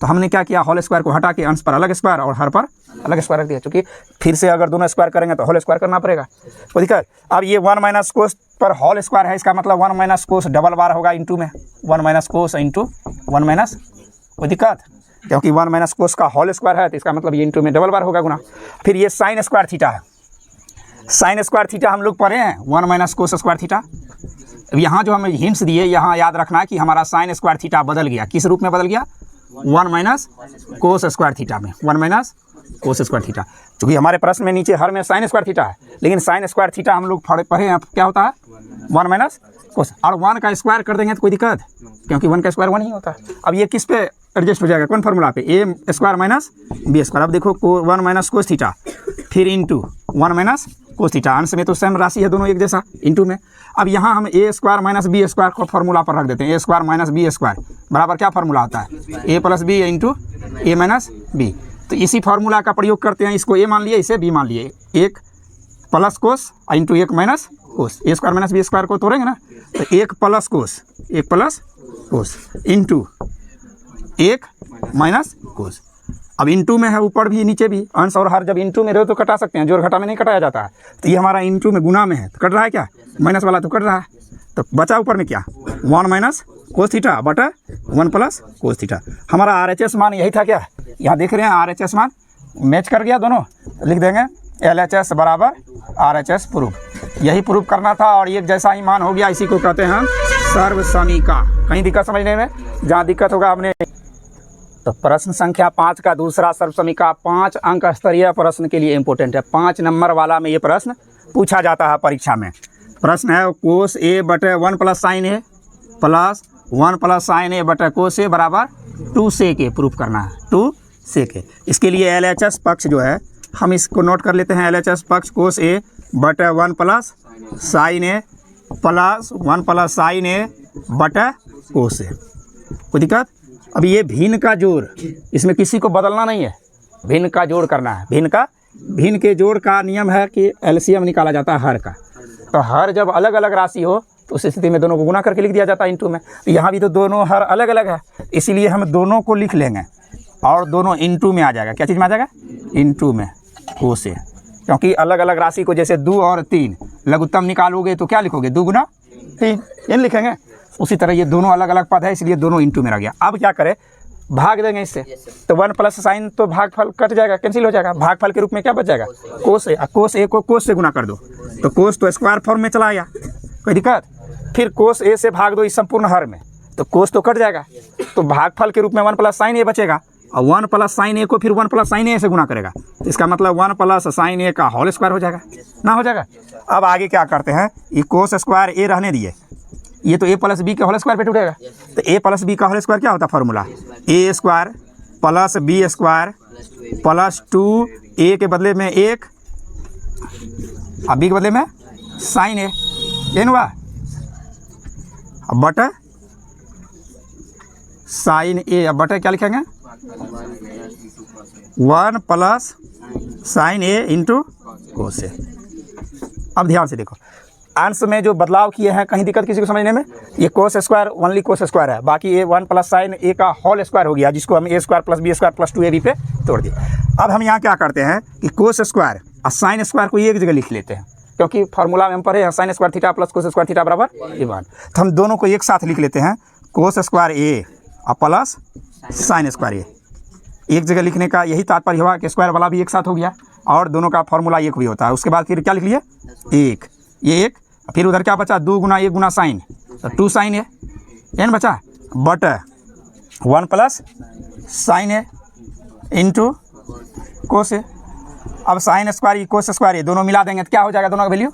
तो हमने क्या किया, होल स्क्वायर को हटा के अंश पर अलग स्क्वायर और हर पर अलग स्क्वायर रख दिया, क्योंकि फिर से अगर दोनों स्क्वायर करेंगे तो होल स्क्वायर करना पड़ेगा, कोई दिक्कत। अब ये 1 माइनस कोस पर होल स्क्वायर है, इसका मतलब 1 माइनस कोस डबल बार होगा इंटू में, 1 माइनस कोस इंटू 1 माइनस, कोई दिक्कत, क्योंकि 1 माइनस कोस का होल स्क्वायर है तो इसका मतलब ये इंटू में डबल बार होगा गुना। फिर ये साइन स्क्वायर थीटा है, साइन स्क्वायर थीटा हम लोग पढ़े हैं 1 माइनस कोस स्क्वायर थीटा। अब यहाँ जो हमें हिंट्स दिए, यहाँ याद रखना है कि हमारा साइन स्क्वायर थीटा बदल गया, किस रूप में बदल गया, 1 माइनस कोस स्क्वायर थीटा में, 1 माइनस कोस स्क्वायर थीटा। क्योंकि हमारे प्रश्न में नीचे हर में साइन स्क्वायर थीटा है, लेकिन साइन स्क्वायर थीटा हम लोग पढ़े हैं क्या होता है 1 माइनस कोस, और 1 का स्क्वायर कर देंगे तो कोई दिक्कत, क्योंकि 1 का स्क्वायर 1 ही होता है। अब ये किस पे एडजस्ट हो जाएगा, कौन फार्मूला पे, a square minus b square. अब देखो 1 माइनस कोस थीटा फिर इंटू 1 माइनस कोस थीटा, अंश में तो सेम राशि है दोनों एक जैसा, इंटू में। अब यहाँ हम a square minus b square को फार्मूला पर रख देते हैं, a square minus b square बराबर क्या फार्मूला होता है, a plus B into A minus B. तो इसी फार्मूला का प्रयोग करते हैं, इसको a मान लिए इसे b मान लिए, 1 plus cos into 1 minus cos, a square minus b square को तोड़ेंगे ना तो 1 plus cos into 1 minus cos. अब इंटू में है ऊपर भी नीचे भी, अंश और हर जब इंटू में रहे तो कटा सकते हैं, जोड़ घटा में नहीं कटाया जाता है। तो ये हमारा इंटू में गुना में है तो कट रहा है क्या, माइनस वाला तो कट रहा है, तो बचा ऊपर में क्या 1 माइनस कोस थीटा बटा 1 प्लस कोस थीटा। हमारा RHS मान यही था क्या, यहाँ देख रहे हैं RHS मान मैच कर गया दोनों, तो लिख देंगे LHS बराबर RHS प्रूफ, यही प्रूफ करना था और एक जैसा ही मान हो गया, इसी को कहते हैं हम सर्व समीका। कहीं दिक्कत समझने में, जहाँ दिक्कत होगा हमने। तो प्रश्न संख्या 5 का दूसरा सर्व समीका 5 अंक स्तरीय प्रश्न के लिए इम्पोर्टेंट है, 5 नंबर वाला में ये प्रश्न पूछा जाता है परीक्षा में। प्रश्न है कोस a बटे 1 plus sine a plus 1 plus sine a बटे कोस a बराबर 2 सेक a प्रूफ करना है, 2 सेक a। इसके लिए LHS पक्ष जो है हम इसको नोट कर लेते हैं, LHS पक्ष कोस a बटे 1 plus sine a plus 1 plus sine a बटे कोस a, कोई दिक्कत। अब ये भिन्न का जोड़, इसमें किसी को बदलना नहीं है, भिन्न का जोड़ करना है। भिन्न के जोड़ का नियम है कि LCM निकाला जाता है हर का, तो हर जब अलग अलग राशि हो तो उस स्थिति में दोनों को गुना करके लिख दिया जाता है इंटू में। तो यहाँ भी तो दोनों हर अलग अलग है, इसीलिए हम दोनों को लिख लेंगे और दोनों इंटू में आ जाएगा, क्या चीज़ में आ जाएगा, इंटू में कोस a, क्योंकि अलग अलग राशि को जैसे 2 और 3 लघुत्तम निकालोगे तो क्या लिखोगे 2 गुना 3, ये लिखेंगे। उसी तरह ये दोनों अलग अलग पद है, इसलिए दोनों इंटू में रह गया। अब क्या करें, भाग देंगे इससे, तो 1 प्लस साइन तो भागफल कट जाएगा, कैंसिल हो जाएगा, भागफल के रूप में क्या बच जाएगा कोस a। कोस a को कोस से गुना कर दो तो कोस तो स्क्वायर फॉर्म में चला गया, कोई दिक्कत। फिर कोस a से भाग दो इस संपूर्ण हर में तो कोस तो कट जाएगा, तो भागफल के रूप में 1 प्लस साइन a बचेगा, और 1 प्लस साइन a को फिर 1 प्लस साइन a से गुना करेगा, तो इसका मतलब 1 प्लस साइन a का होल स्क्वायर हो जाएगा ना, हो जाएगा। अब आगे क्या करते हैं, ये कोस स्क्वायर a रहने दिए, ये तो a प्लस बी के होल स्क्वायर पे टूटेगा, तो a प्लस बी का होल स्क्वायर क्या होता है formula, a square plus b square plus 2a के बदले में 1 और b के बदले में साइन a, ये हुआ, अब बटे साइन a, अब बटे क्या लिखेंगे 1 plus sine a into cos a। अब ध्यान से देखो, अंश में जो बदलाव किए हैं, कहीं दिक्कत किसी को समझने में? ये cos square only cos square है, बाकी ये 1 प्लस साइन ए का होल स्क्वायर हो गया, जिसको हम A square plus B square plus 2ab पे तोड़ दिए। अब हम यहाँ क्या करते हैं कि कोस स्क्वायर और साइन स्क्वायर को एक जगह लिख लेते हैं, क्योंकि फार्मूला में हम पढ़े हैं sign square theta plus cos square theta बराबर a1। तो हम दोनों को एक साथ लिख लेते हैं, कोस स्क्वायर ए और प्लस साइन स्क्वायर ए। एक जगह लिखने का यही तात्पर्य हुआ कि स्क्वायर वाला भी एक साथ हो गया और दोनों का फार्मूला एक भी होता है। उसके बाद फिर क्या लिख लिए? एक, ये एक, फिर उधर क्या बचा? 2 गुना 1 गुना साइन, तो 2 साइन है ना बचा, बट 1 प्लस साइन है इंटू कोस है। अब साइन स्क्वायर कोस स्क्वायर ये दोनों मिला देंगे तो क्या हो जाएगा? दोनों का value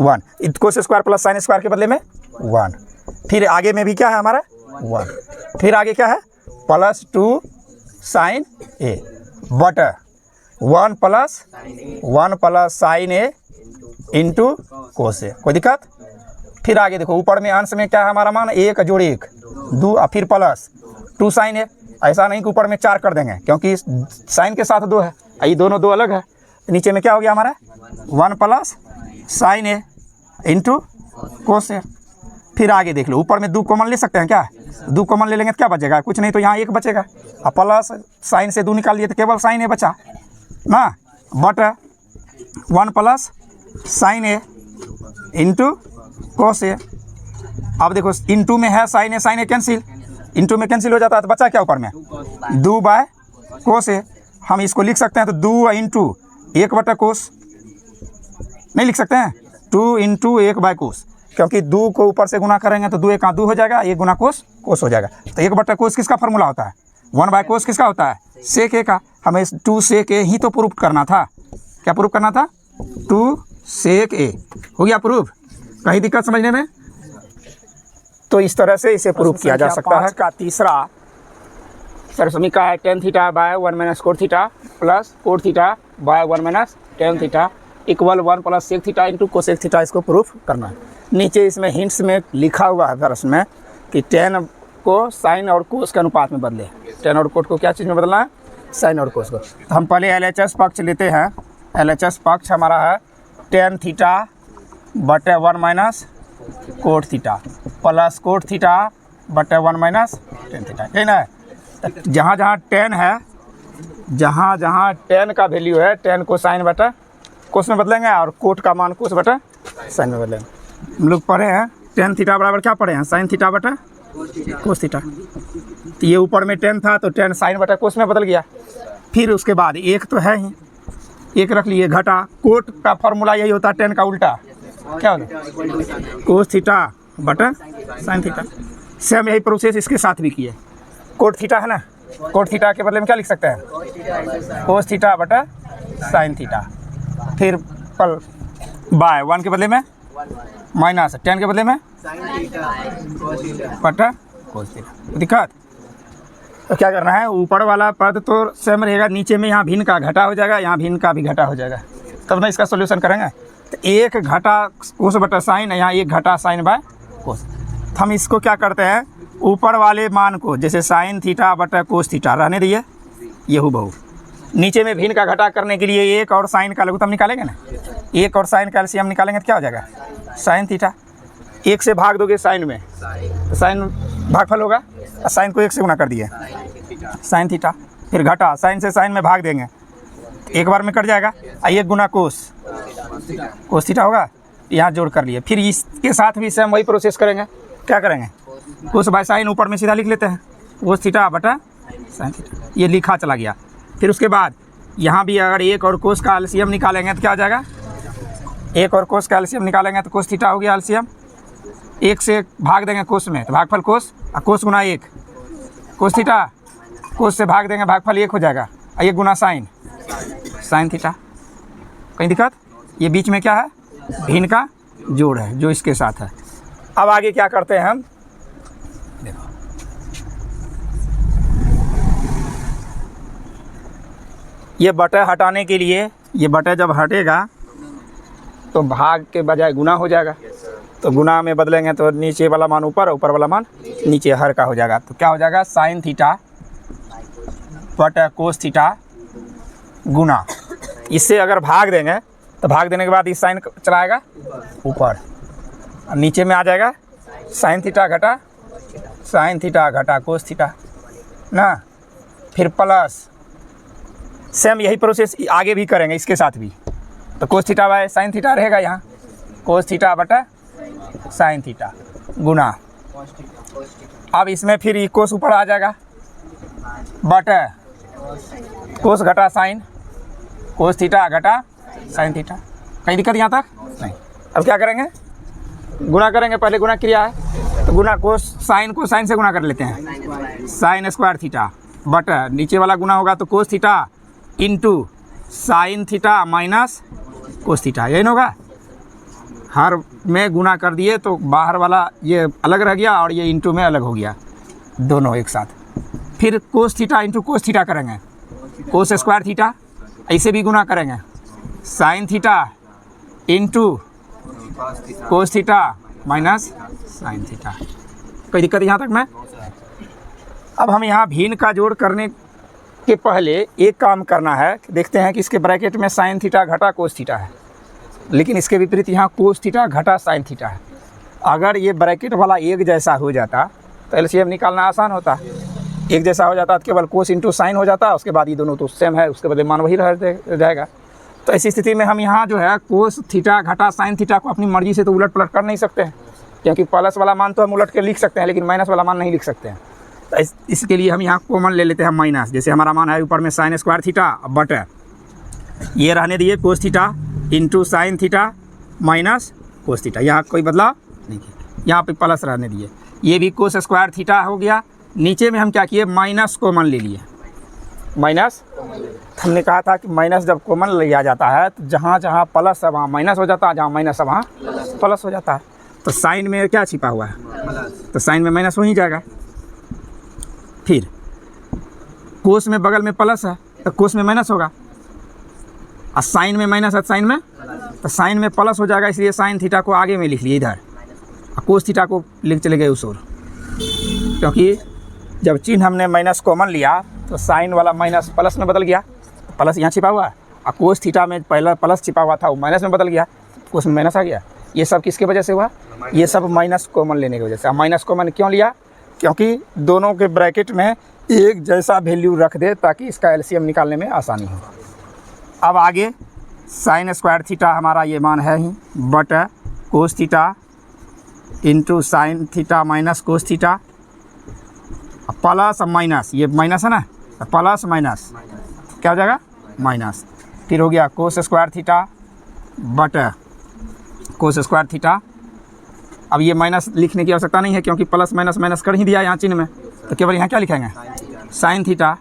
1। Cos square plus sine square के बदले में 1। फिर आगे में भी क्या है हमारा? 1। फिर आगे क्या है? प्लस 2 साइन ए बट 1 plus sine A into cos A. कोई दिक्कत? फिर आगे देखो, ऊपर में अंश में क्या है हमारा मान? 1 जोड़ 1 2 और फिर प्लस 2 साइन ए। ऐसा नहीं कि ऊपर में 4 कर देंगे, क्योंकि साइन के साथ 2 है, ये दोनों 2 अलग है। नीचे में क्या हो गया हमारा? 1 plus sine A into cos ए। फिर आगे देख लो, ऊपर में 2 कॉमन ले सकते हैं क्या? 2 कॉमन ले लेंगे तो क्या बचेगा? कुछ नहीं, तो यहाँ 1 बचेगा। और प्लस साइन से 2 निकाल दिए तो केवल साइन ए बचा ना, बट 1 plus sine A into cos A. अब देखो, इंटू में है साइन ए कैंसिल, इंटू में कैंसिल हो जाता है, तो बचा क्या ऊपर में? 2 बाय कोस ए। हम इसको लिख सकते हैं तो 2 इंटू 1 बटा कोस, नहीं लिख सकते हैं? 2 इंटू 1 बाय कोस, क्योंकि 2 को ऊपर से गुना करेंगे तो 2 1 2 हो जाएगा, 1 गुना कोस कोस हो जाएगा। तो 1 बटा कोस किसका फार्मूला होता है? 1 बाय कोस किसका होता है? सेक ए का। हमें 2 सेक ए ही तो प्रूफ करना था। क्या प्रूफ करना था? 2 सेक ए। हो गया प्रूफ? कहीं दिक्कत समझने में? तो इस तरह से इसे प्रूफ किया जा सकता है। का तीसरा समीकरण है tan theta by 1 minus cot theta plus cot theta by 1 minus tan theta equal 1 plus sec theta into cosec theta. इसको प्रूफ करना है। नीचे इसमें हिंट्स में लिखा हुआ है दरअसल में कि tan को साइन और कोस के अनुपात में बदले। tan और कोट को क्या चीज़ में बदलना है? साइन और कोस को। तो हम पहले LHS पक्ष लेते हैं। LHS पक्ष हमारा है tan थीटा बटे 1 minus cot theta plus cot theta बटे 1 माइनस tan थीटा, ठीक ना? जहाँ जहाँ tan है, जहाँ जहाँ tan का वैल्यू है, tan को साइन बटा कोस में बदलेंगे और कोट का मान कोस बटा साइन में बदलेंगे। हम लोग पढ़े हैं tan थीटा बराबर क्या पढ़े हैं? साइन थीटा बटा कोस थीटा। तो ये ऊपर में tan था तो tan साइन बटा कोस में बदल गया। फिर उसके बाद 1 तो है ही, 1 रख लिए, घटा। कोट का फॉर्मूला यही होता है tan का उल्टा, क्या होता? कोस थीटा बटा साइन थीटा। सेम यही प्रोसेस इसके साथ भी किए। कोट थीटा है ना, कोट थीटा के बदले में क्या लिख सकते हैं? कोस थीटा बटा साइन थीटा। फिर पल बाय 1 के बदले में माइनस tan के बदले में बटा कोस थीटा। दिक्कत? तो क्या करना है? ऊपर वाला पद तो सेम रहेगा, नीचे में यहाँ भिन्न का घटा हो जाएगा, यहाँ भिन्न का भी घटा हो जाएगा, तब ना इसका सोल्यूशन करेंगे। तो 1 घटा कोस बटा साइन, यहाँ 1 घटा साइन बाय कोस। तो हम इसको क्या करते हैं? ऊपर वाले मान को जैसे साइन थीटा बटा कोस थीटा रहने दिए, ये हूबहू। नीचे में भिन्न का घटा करने के लिए 1 और साइन का लघुत्तम निकालेंगे ना, 1 और साइन का एलसीएम निकालेंगे तो क्या हो जाएगा? Sine theta. 1 से भाग दोगे साइन में तो साइन भागफल होगा, और साइन को 1 से गुना कर दिए साइन थीटा। फिर घटा, साइन से साइन में भाग देंगे, एक बार में कट जाएगा, 1 गुना कोस थीटा होगा, यहाँ जोड़ कर लिए। फिर इसके साथ भी सेम वही प्रोसेस करेंगे। क्या करेंगे? कोस बाय साइन ऊपर में सीधा लिख लेते हैं, कोस थीटा बटा साइन थीटा, ये लिखा चला गया। फिर उसके बाद यहाँ भी अगर 1 और कोस का एलसीएम निकालेंगे तो क्या हो जाएगा? 1 और कोस का एलसीएम निकालेंगे तो कोस थीटा हो गया एलसीएम। 1 से भाग देंगे कोस में तो भागफल कोस, और कोस गुना 1 कोस थीटा, कोस से भाग देंगे भागफल 1 हो जाएगा, 1 गुना साइन थीटा। कहीं दिक्कत? ये बीच में क्या है? भिन्न का जोड़ है जो इसके साथ है। अब आगे क्या करते हैं हम? देखो, ये बटे हटाने के लिए, ये बटे जब हटेगा तो भाग के बजाय गुना हो जाएगा, तो गुना में बदलेंगे तो नीचे वाला मान ऊपर, ऊपर वाला मान नीचे, हर का हो जाएगा। तो क्या हो जाएगा? साइन थीटा बटा कोस थीटा गुना, इससे अगर भाग देंगे तो भाग देने के बाद इस साइन चला आएगा ऊपर, और नीचे में आ जाएगा साइन थीटा घटा कोस थीटा ना, फिर प्लस सेम यही प्रोसेस आगे भी करेंगे इसके साथ भी। तो cos theta by sine theta रहेगा यहाँ, कोस थीटा बटा साइन थीटा गुना, अब इसमें फिर ये कोस ऊपर आ जाएगा बटा कोस घटा साइन, कोस थीटा घटा साइन थीटा। कहीं दिक्कत यहाँ तक नहीं। अब क्या करेंगे, गुना करेंगे, पहले गुना क्रिया है तो गुना कोस साइन को साइन से गुना कर लेते हैं, साइन स्क्वायर थीटा बटा नीचे वाला गुना होगा तो कोस theta into sine theta minus cos theta, यही ना होगा। हर में गुना कर दिए तो बाहर वाला ये अलग रह गया और ये इंटू में अलग हो गया, दोनों एक साथ। फिर कोस थीटा इंटू कोस थीटा करेंगे, कोस स्क्वायर थीटा, ऐसे भी गुना करेंगे, sign theta into cos theta minus sine theta. कोई दिक्कत यहाँ तक में। अब हम यहाँ भिन्न का जोड़ करने के पहले एक काम करना है, देखते हैं कि इसके ब्रैकेट में साइन थीटा घटा कोस थीटा है, लेकिन इसके विपरीत यहाँ कोस थीटा घटा साइन थीटा है। अगर ये ब्रैकेट वाला एक जैसा हो जाता तो एलसीएम निकालना आसान होता, एक जैसा हो जाता तो केवल कोस इंटू साइन हो जाता, उसके बाद ये दोनों तो सेम है, उसके बदले मान वही रह जाएगा। तो ऐसी स्थिति में हम यहाँ जो है कोस थीटा घटा साइन थीटा को अपनी मर्जी से तो उलट पलट कर नहीं सकते हैं, क्योंकि प्लस वाला मान तो हम उलट के लिख सकते हैं लेकिन माइनस वाला मान नहीं लिख सकते हैं। तो इसके लिए हम यहाँ कॉमन ले लेते हैं माइनस, जैसे हमारा मान है ऊपर में साइन स्क्वायर थीटा बट ये रहने दिए कोस theta into sine theta minus cos theta, यहाँ कोई बदलाव नहीं किया, यहाँ पे प्लस रहने दिए। ये भी कोस स्क्वायर थीटा हो गया, नीचे में हम क्या किए माइनस कॉमन ले लिए। माइनस हमने कहा था कि माइनस जब कॉमन लिया जाता है तो जहाँ जहाँ प्लस है वहाँ माइनस हो जाता है, जहाँ माइनस है वहाँ प्लस हो जाता है। तो साइन में क्या छिपा हुआ है, तो साइन में माइनस हो ही जाएगा। फिर कोस में बगल में प्लस है तो कोस में माइनस होगा, और साइन में माइनस है साइन में, तो साइन में प्लस हो जाएगा, इसलिए साइन थीटा को आगे में लिख लिए इधर, और कोस थीटा को लिख चले गए उस ओर, क्योंकि जब चिन्ह हमने माइनस कॉमन लिया तो साइन वाला माइनस प्लस में बदल गया, प्लस यहाँ छिपा हुआ है, और कोस थीटा में पहला प्लस छिपा हुआ था वो माइनस में बदल गया, कोस में माइनस आ गया। ये सब किसके वजह से हुआ, ये सब माइनस कॉमन लेने की वजह से। माइनस कॉमन क्यों लिया, क्योंकि दोनों के ब्रैकेट में एक जैसा वैल्यू रख दे ताकि इसका एलसीएम निकालने में आसानी हो। अब आगे साइन स्क्वायर थीटा हमारा ये मान है ही बट cos theta into sine theta minus cos theta, plus minus, ये माइनस है ना, प्लस माइनस क्या हो जाएगा माइनस, फिर हो गया कोस square theta but cos square theta. अब ये माइनस लिखने की आवश्यकता नहीं है क्योंकि प्लस माइनस माइनस कर ही दिया यहाँ चिन्ह में, तो केवल यहाँ क्या लिखेंगे sign theta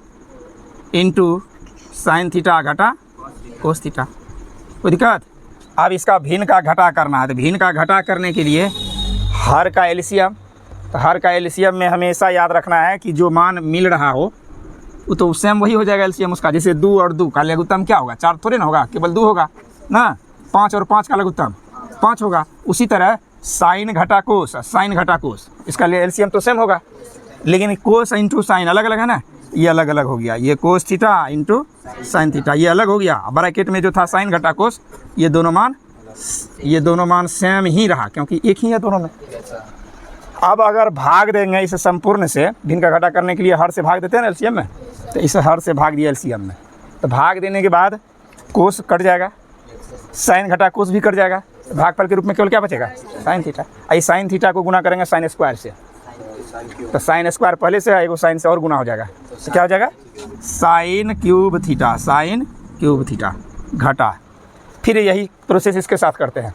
into sine theta घटा कोस थीटा। कोई दिक्कत। अब इसका भिन्न का घटा करना है, तो भिन्न का घटा करने के लिए हर का एलसीएम, तो हर का एलसीएम में हमेशा याद रखना है कि जो मान मिल रहा हो वो तो सेम वही हो जाएगा एलसीएम उसका। जैसे 2 और 2 का लघुत्तम क्या होगा, 4 थोड़े ना होगा, केवल 2 होगा ना। 5 और 5 का लघुत्तम 5 होगा। उसी तरह साइन घटा कोस, साइन घटा कोस, इसका एलसीएम तो सेम होगा, लेकिन कोस इंटू साइन अलग अलग है ना, ये अलग अलग हो गया। ये कोस थीटा इंटू साइन थीटा ये अलग हो गया। ब्रैकेट में जो था साइन घटा कोस, ये दोनों मान सेम ही रहा क्योंकि एक ही है दोनों में। अब अगर भाग देंगे इसे संपूर्ण से, भिन्न का घटा करने के लिए हर से भाग देते हैं ना एलसीएम में, तो इसे हर से भाग दिया एलसीएम में, तो भाग देने के बाद कोस कट जाएगा, साइन घटा कोस भी कट जाएगा, तो भागफल के रूप में केवल क्या बचेगा साइन थीटा। इस साइन थीटा को गुना करेंगे साइन स्क्वायर से, तो साइन स्क्वायर पहले से है, एगो साइन से और गुना हो जाएगा, तो क्या हो जाएगा sine cube theta, sine cube theta घटा। फिर यही प्रोसेस इसके साथ करते हैं,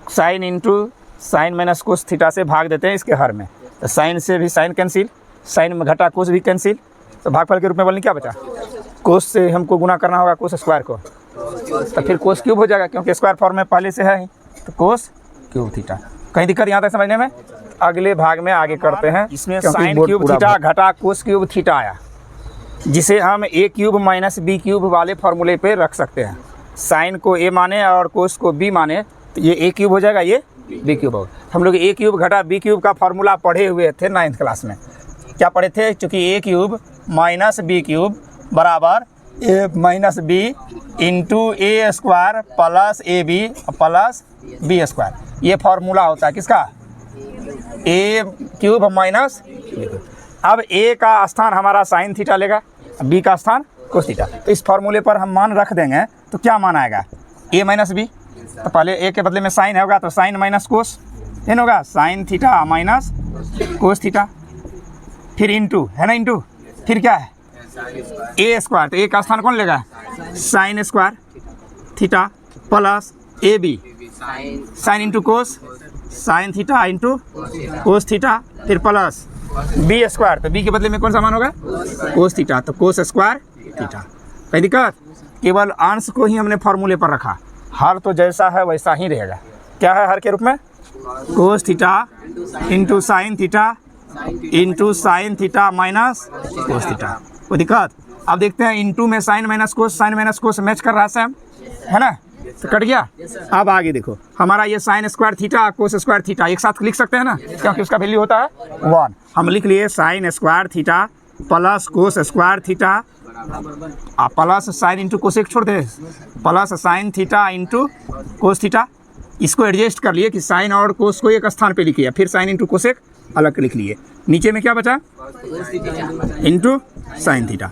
sign into sign minus cos theta से भाग देते हैं इसके हर में, तो साइन से भी साइन कैंसिल, साइन में घटा कोस भी कैंसिल, तो भागफल के रूप में बोलने क्या बचा, कोस से हमको गुना करना होगा कोस स्क्वायर को, तो फिर कोस क्यूब हो जाएगा क्योंकि स्क्वायर फॉर्म में पहले से है ही, तो कोस क्यूब थीटा। कहीं दिक्कत यहाँ तक समझने में। अगले भाग में आगे करते हैं, इसमें साइन क्यूब थीटा घटा कोस क्यूब थीटा आया, जिसे हम ए क्यूब माइनस बी क्यूब वाले फॉर्मूले पे रख सकते हैं। साइन को ए माने और कोस को बी माने, तो ये ए क्यूब हो जाएगा, ये बी क्यूब होगा। हम लोग ए क्यूब घटा बी क्यूब का फॉर्मूला पढ़े हुए थे 9th क्लास में। क्या पढ़े थे, चूँकि A cube minus B cube बराबर A minus B into A square plus A B plus B square. ये फॉर्मूला होता है किसका, ए क्यूब माइनस। अब ए का स्थान हमारा साइन थीटा लेगा, बी का स्थान कोस थीटा। तो इस फॉर्मूले पर हम मान रख देंगे तो क्या मान आएगा, ए माइनस बी। तो पहले ए के बदले में साइन होगा तो साइन माइनस कोस, एन होगा sign theta minus cos theta, फिर इंटू है ना, इंटू फिर क्या है ए स्क्वायर। तो ए का स्थान कौन लेगा, sine square theta plus A B sine into cos, sine theta into cos theta, फिर प्लस बी स्क्वायर। तो बी के बदले में कौन सा मान होगा, कोस थीटा। तो कोस स्क्वायर थीटा। कोई दिक्कत, केवल अंश को ही हमने फॉर्मूले पर रखा, हर तो जैसा है वैसा ही रहेगा। क्या है हर के रूप में, कोस theta into sine theta into sine theta minus cos theta. कोई दिक्कत। अब देखते हैं इंटू में साइन माइनस कोस मैच कर रहा है सेम, है ना, तो कट गया। अब आगे देखो हमारा ये sign square theta cos square theta एक साथ लिख सकते हैं ना, क्योंकि उसका वैल्यू होता है 1। हम लिख लिए sine square theta plus cos square theta plus sine into cosec छोड़ दे, plus sine theta into cos theta. इसको एडजस्ट कर लिए कि साइन और कोस को एक स्थान पे लिखिए, फिर साइन इंटू कोसेक अलग लिख लिए। नीचे में क्या बचा, इंटू साइन थीटा।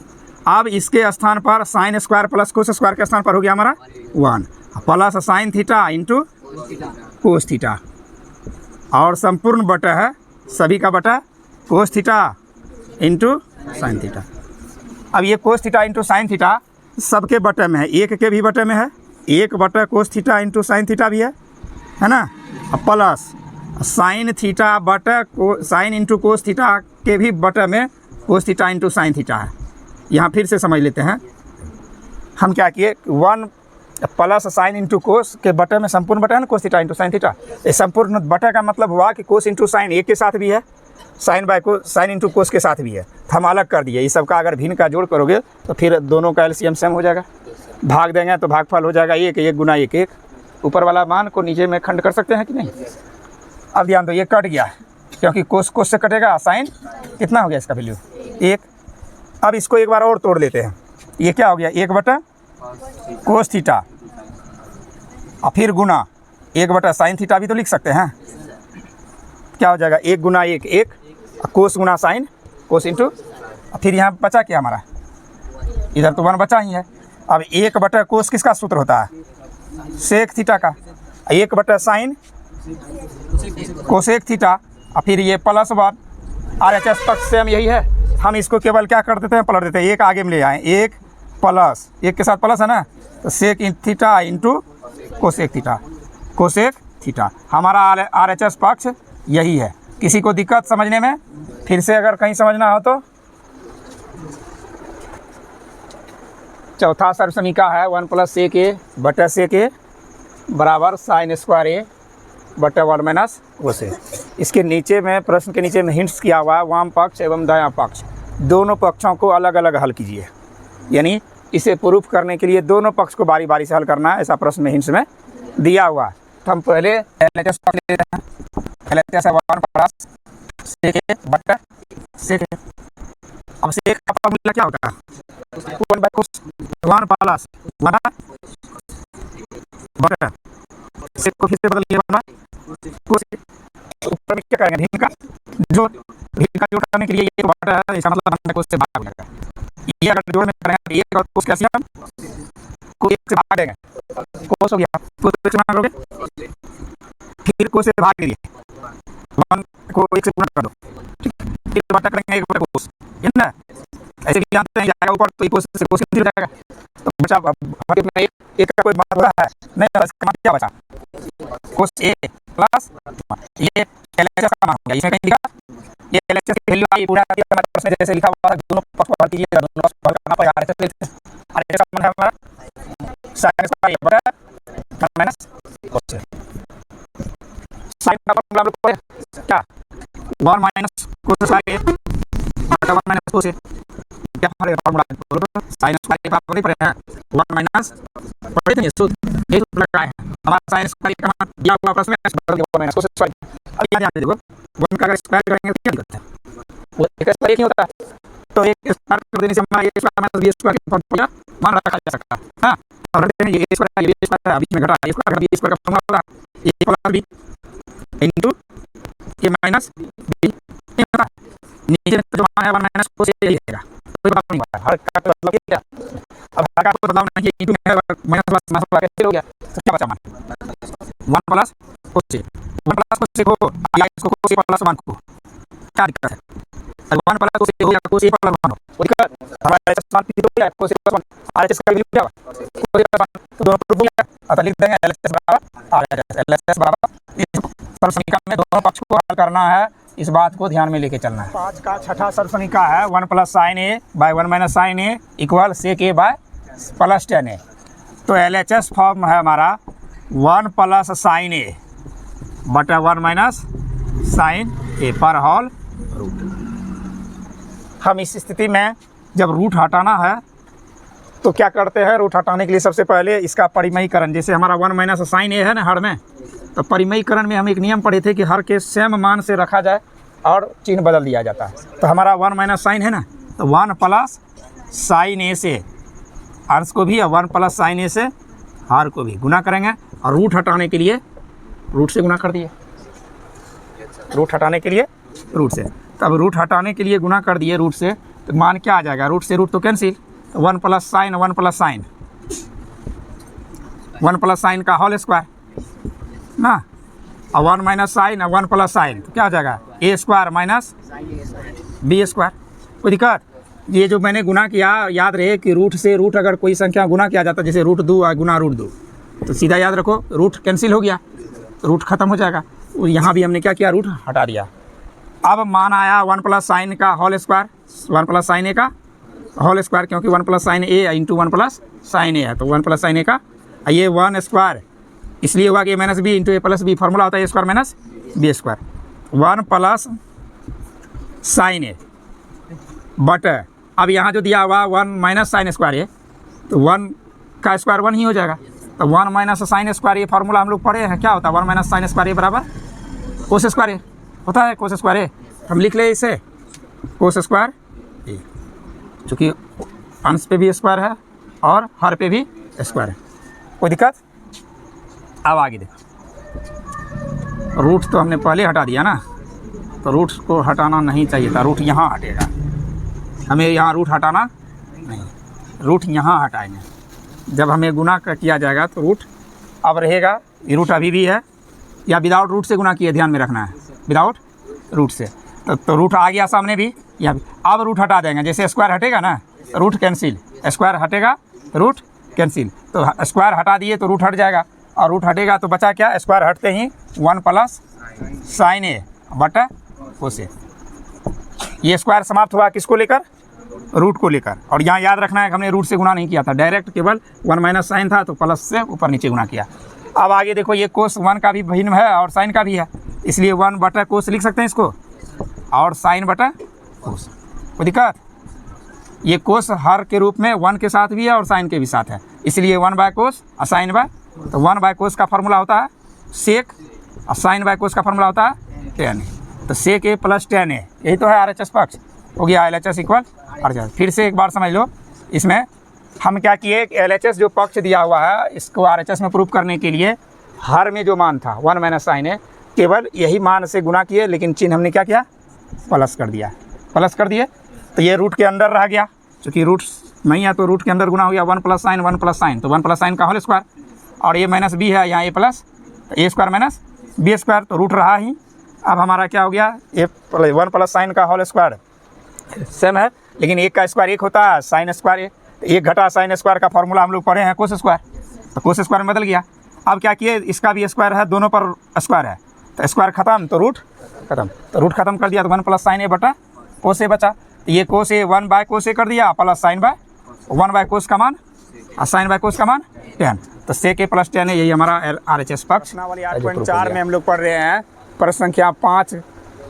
अब इसके स्थान पर sine square plus cos square के स्थान पर हो गया हमारा 1 plus sine theta into cos theta, और संपूर्ण बटा है सभी का बटा cos theta into sine theta. अब ये कोस थीटा इंटू साइन थीटा सबके बटे में है, एक के भी बटे में है, एक बटा cos theta into sine theta भी है ना, प्लस साइन थीटा बटा साइन इंटू कोस थीटा के भी बटे में कोस थीटा इंटू साइन थीटा है। यहाँ फिर से समझ लेते हैं, हम क्या किए 1 प्लस साइन इंटू कोस के बटे में संपूर्ण बटा है ना cos theta into sine theta. ये संपूर्ण बटे का मतलब हुआ कि कोस इंटू साइन एक के साथ भी है, साइन बाय को साइन इंटू कोस के साथ भी है, तो हम अलग कर दिए। ये सब का अगर भिन्न का जोड़ करोगे तो फिर दोनों का एलसीएम सेम हो जाएगा, भाग देंगे तो भागफल हो जाएगा 1 गुना 1 ऊपर वाला मान को नीचे में खंड कर सकते हैं कि नहीं। अब ध्यान दो ये कट गया, क्योंकि कोस से कटेगा, साइन कितना हो गया इसका वैल्यू 1। अब इसको एक बार और तोड़ लेते हैं, ये क्या हो गया 1 बटा कोस थीटा और फिर गुना 1 बटा साइन थीटा भी तो लिख सकते हैं। क्या हो जाएगा 1 गुना 1 कोस गुना साइन कोस इंटू, फिर यहाँ बचा क्या हमारा, इधर तो 1 बचा ही है। अब 1 बटा कोस किसका सूत्र होता है, सेक थीटा का, 1 बटा साइन कोसेक थीटा और फिर ये प्लस 1 RHS पक्ष सेम यही है। हम इसको केवल क्या कर देते हैं, पलट देते हैं, एक आगे में ले आए, 1 प्लस 1 के साथ प्लस है ना, तो sec theta into cosec theta. हमारा RHS पक्ष यही है। किसी को दिक्कत समझने में, फिर से अगर कहीं समझना हो तो चौथा सर्व समीका है 1 प्लस सेक ए बटा सेक ए बराबर साइन स्क्वायर ए बटा 1 माइनस कोस ए। इसके नीचे में प्रश्न के नीचे में हिंट्स किया हुआ है, वाम पक्ष एवं दायां पक्ष दोनों पक्षों को अलग अलग हल कीजिए, यानी इसे प्रूफ करने के लिए दोनों पक्ष को बारी बारी से हल करना है, ऐसा प्रश्न में हिंट्स में दिया हुआ है। तो हम पहले LHS पक्ष लेते हैं, LHS 1 प्लस सेक ए बटा सेक ए। अब सेक का फॉर्मूला क्या होता है, 1 बाय कोस 1 प्लस 1 बटा सेक को फिर से बदल लिया कोस। ऊपर में क्या करेंगे, भिन्न का जोड़ करने के लिए ये बटा है, इसका मतलब कोस से भाग हो जाएगा। ये अगर जोड़ में करेंगे 1 और कोस कैसे हम को 1 से भाग देंगे, कोस हो गया, कोस से गुणा करोगे फिर कोस से भाग दीजिए, 1 को 1 से गुणा कर दो, फिर बटा करेंगे 1 बटा कोस, है ना। ऐसे भी जानते हैं जाएगा ऊपर तो कोस से कोस हो जाएगा, तो बचा हमारे में एक का कोई मान हो रहा है नहीं, इसका मान क्या बचा कोस ए प्लस ये LHS का मान हो गया। इसमें कहीं लिखा ये LHS की वैल्यू आई पूरा हमारे प्रश्न में जैसे लिखा हुआ है, दोनों पक्ष को हल कीजिएगा, दोनों पक्ष को हल करना पड़ेगा। RHS का मान है हमारा साइन स्क्वायर बटा 1 माइनस कोस। साइन का फॉर्मूला हम लोग क्या 1 माइनस कोस स्क्वायर बटा 1 माइनस कोस। क्या हमारे फॉर्मूला साइन स्क्वायर का पढ़े पड़े हैं 1 माइनस पढ़े थे सूत्र, ये सूत्र लगाए हैं हमारा साइन स्क्वायर का मान दिया हुआ प्रश्न में बदल के 1 माइनस कोस स्क्वायर। अब यहाँ ध्यान देखो 1 का अगर स्क्वायर करेंगे तो क्या दिक्कत है, वो एक स्क्वायर ही होता है, तो एक स्क्वायर कर देने से हमारा ए स्क्वायर माइनस बी स्क्वायर का फॉर्मूला मान रखा जा सकता है। हाँ, और ये ए स्क्वायर ये स्क्वायर बीच में घटा ए स्क्वायर बी स्क्वायर का फॉर्मूला होगा ए plus B into A minus B. नीचे जो मान है 1 माइनस कोस ए लिखेगा, कोई बदलाव नहीं हुआ, हर का मतलब क्या, अब हर का कोई बदलाव नहीं है, इंटू में माइनस प्लस कैंसिल हो गया, तो क्या बचा मान 1 प्लस कोस ए, 1 प्लस कोस ए को या इसको कोस ए प्लस 1 को क्या दिक्कत है, 1 प्लस कोस ए हो गया कोस ए प्लस 1 हो दिक्कत हमारा एच मान पी हो गया कोस ए प्लस 1 आरएचएस का वैल्यू क्या होगा कोस ए प्लस 1, तो दोनों प्रूफ हो गया। अब लिख देंगे एलएचएस बराबर आरएचएस, एलएचएस बराबर इस सर्व समीकरण में दोनों पक्ष को हल करना है, इस बात को ध्यान में लेके चलना है। 5 का छठा सर्व समीकरण है 1 plus sine A by 1 minus sine A equal sec A bye plus ten ए। तो एलएचएस फॉर्म है हमारा 1 प्लस साइन ए बटा 1 माइनस साइन ए पर होल रूट। हम इस स्थिति में जब रूट हटाना है तो क्या करते हैं, रूट हटाने के लिए सबसे पहले इसका परिमयीकरण, जैसे हमारा 1 माइनस साइन ए है ना हर में, तो परिमयीकरण में हम एक नियम पढ़े थे कि हर के सेम मान से रखा जाए और चिन्ह बदल दिया जाता है। तो हमारा 1 माइनस साइन है ना, तो 1 प्लस साइन ए से अर्स को भी और 1 प्लस साइन ए से हार को भी गुना करेंगे, और रूट हटाने के लिए रूट से गुना कर दिए, रूट हटाने के लिए रूट से, तब रूट हटाने के लिए गुना कर दिए रूट से, तो मान क्या आ जाएगा, रूट से रूट तो cancel, 1 plus sign 1 plus sign 1 plus sign का होल स्क्वायर ना, और 1 माइनस साइन और 1 प्लस साइन तो क्या हो जाएगा ए स्क्वायर माइनस बी स्क्वायर। कोई दिक्कत, ये जो मैंने गुना किया याद रहे कि रूट से रूट अगर कोई संख्या गुना किया जाता है, जैसे रूट 2 गुना रूट 2, तो सीधा याद रखो रूट कैंसिल हो गया, रूट खत्म हो जाएगा। और यहाँ भी हमने क्या किया, रूट हटा दिया। अब मान आया 1 प्लस साइन का होल स्क्वायर, 1 प्लस साइन ए का होल स्क्वायर, क्योंकि 1 plus sine A into 1 plus sine ए है, तो 1 प्लस साइन ए का ये 1 स्क्वायर इसलिए हुआ कि A minus B into A plus B, formula होता है A square minus B square, 1 plus sine A बट अब यहाँ जो दिया हुआ 1 माइनस साइन स्क्वायर ए, तो 1 का स्क्वायर 1 ही हो जाएगा, तो 1 माइनस साइन स्क्वायर ये फार्मूला हम लोग पढ़े हैं, क्या होता है 1 माइनस साइन स्क्वायर ए बराबर कोस स्क्वायर ए होता है, कोस स्क्वायर ए हम लिख ले इसे कोस स्क्वायर ए, चूँकि अंश पे भी स्क्वायर है और हर पे भी स्क्वायर है। कोई दिक्कत, अब आगे देखो, रूट तो हमने पहले हटा दिया ना, तो रूट को हटाना नहीं चाहिए था, रूट यहाँ हटेगा, हमें यहाँ रूट हटाना नहीं, रूट यहाँ हटाएंगे। जब हमें गुना किया जाएगा तो रूट अब रहेगा, ये रूट अभी भी है, या विदाउट रूट से गुना किए, ध्यान में रखना है विदाउट रूट से, तो रूट आ गया सामने भी, यहाँ भी। अब रूट हटा देंगे, जैसे स्क्वायर हटेगा ना रूट कैंसिल, स्क्वायर हटेगा रूट कैंसिल, तो स्क्वायर हटा दिए तो रूट हट जाएगा, और रूट हटेगा तो बचा क्या, स्क्वायर हटते ही 1 प्लस साइन ए बटा कोस ए, ये स्क्वायर समाप्त हुआ किसको लेकर, रूट को लेकर। और यहाँ याद रखना है कि हमने रूट से गुना नहीं किया था, डायरेक्ट केवल 1 माइनस साइन था तो प्लस से ऊपर नीचे गुना किया। अब आगे देखो, ये कोस 1 का भी भिन्न है और साइन का भी है, इसलिए 1 बटा कोस लिख सकते हैं इसको, और साइन बटा कोस। कोई दिक्कत, ये कोस हर के रूप में 1 के साथ भी है और साइन के भी साथ है, इसलिए 1 बाय कोस और साइन बाय, तो 1 बाय कोस का फार्मूला होता है सेक, और साइन बाय कोस का फार्मूला होता है टेन ए, तो सेक ए प्लस टेन ए, यही तो है आरएचएस पक्ष, हो गया एलएचएस इक्वल आरएचएस। फिर से एक बार समझ लो, इसमें हम क्या किए, एलएचएस जो पक्ष दिया हुआ है इसको आरएचएस में प्रूफ करने के लिए हर में जो मान था 1 माइनस साइन ए, केवल यही मान से गुना किए, लेकिन चिन्ह हमने क्या किया, प्लस कर दिया, प्लस कर दिए, तो ये रूट के अंदर रह गया, चूँकि रूट नहीं है तो रूट के अंदर गुना हो गया, 1 प्लस साइन 1 प्लस साइन, तो 1 प्लस साइन का होल स्क्वायर, और ये माइनस बी है यहाँ ए प्लस, तो ए स्क्वायर माइनस बी स्क्वायर, तो रूट रहा ही। अब हमारा क्या हो गया, ए 1 प्लस साइन का होल स्क्वायर सेम है, लेकिन एक का स्क्वायर 1 होता है, साइन स्क्वायर ए, एक घटा साइन स्क्वायर का फॉर्मूला हम लोग पढ़े हैं कोस स्क्वायर, तो कोस स्क्वायर में बदल गया। अब क्या किए, इसका भी स्क्वायर है, दोनों पर स्क्वायर है, तो स्क्वायर खत्म तो रूट खत्म, तो रूट खत्म कर दिया, तो 1 प्लस साइन ए बटा कोस ए बचा, तो ये कोस ए 1 बाय कोस ए कर दिया, plus sine by 1 by cos का मान और साइन बाय कोस का मान 10, तो सेक ए प्लस 10 है, यही हमारा आरएचएस पक्ष। 8.4 में हम लोग पढ़ रहे हैं प्रश्न संख्या 5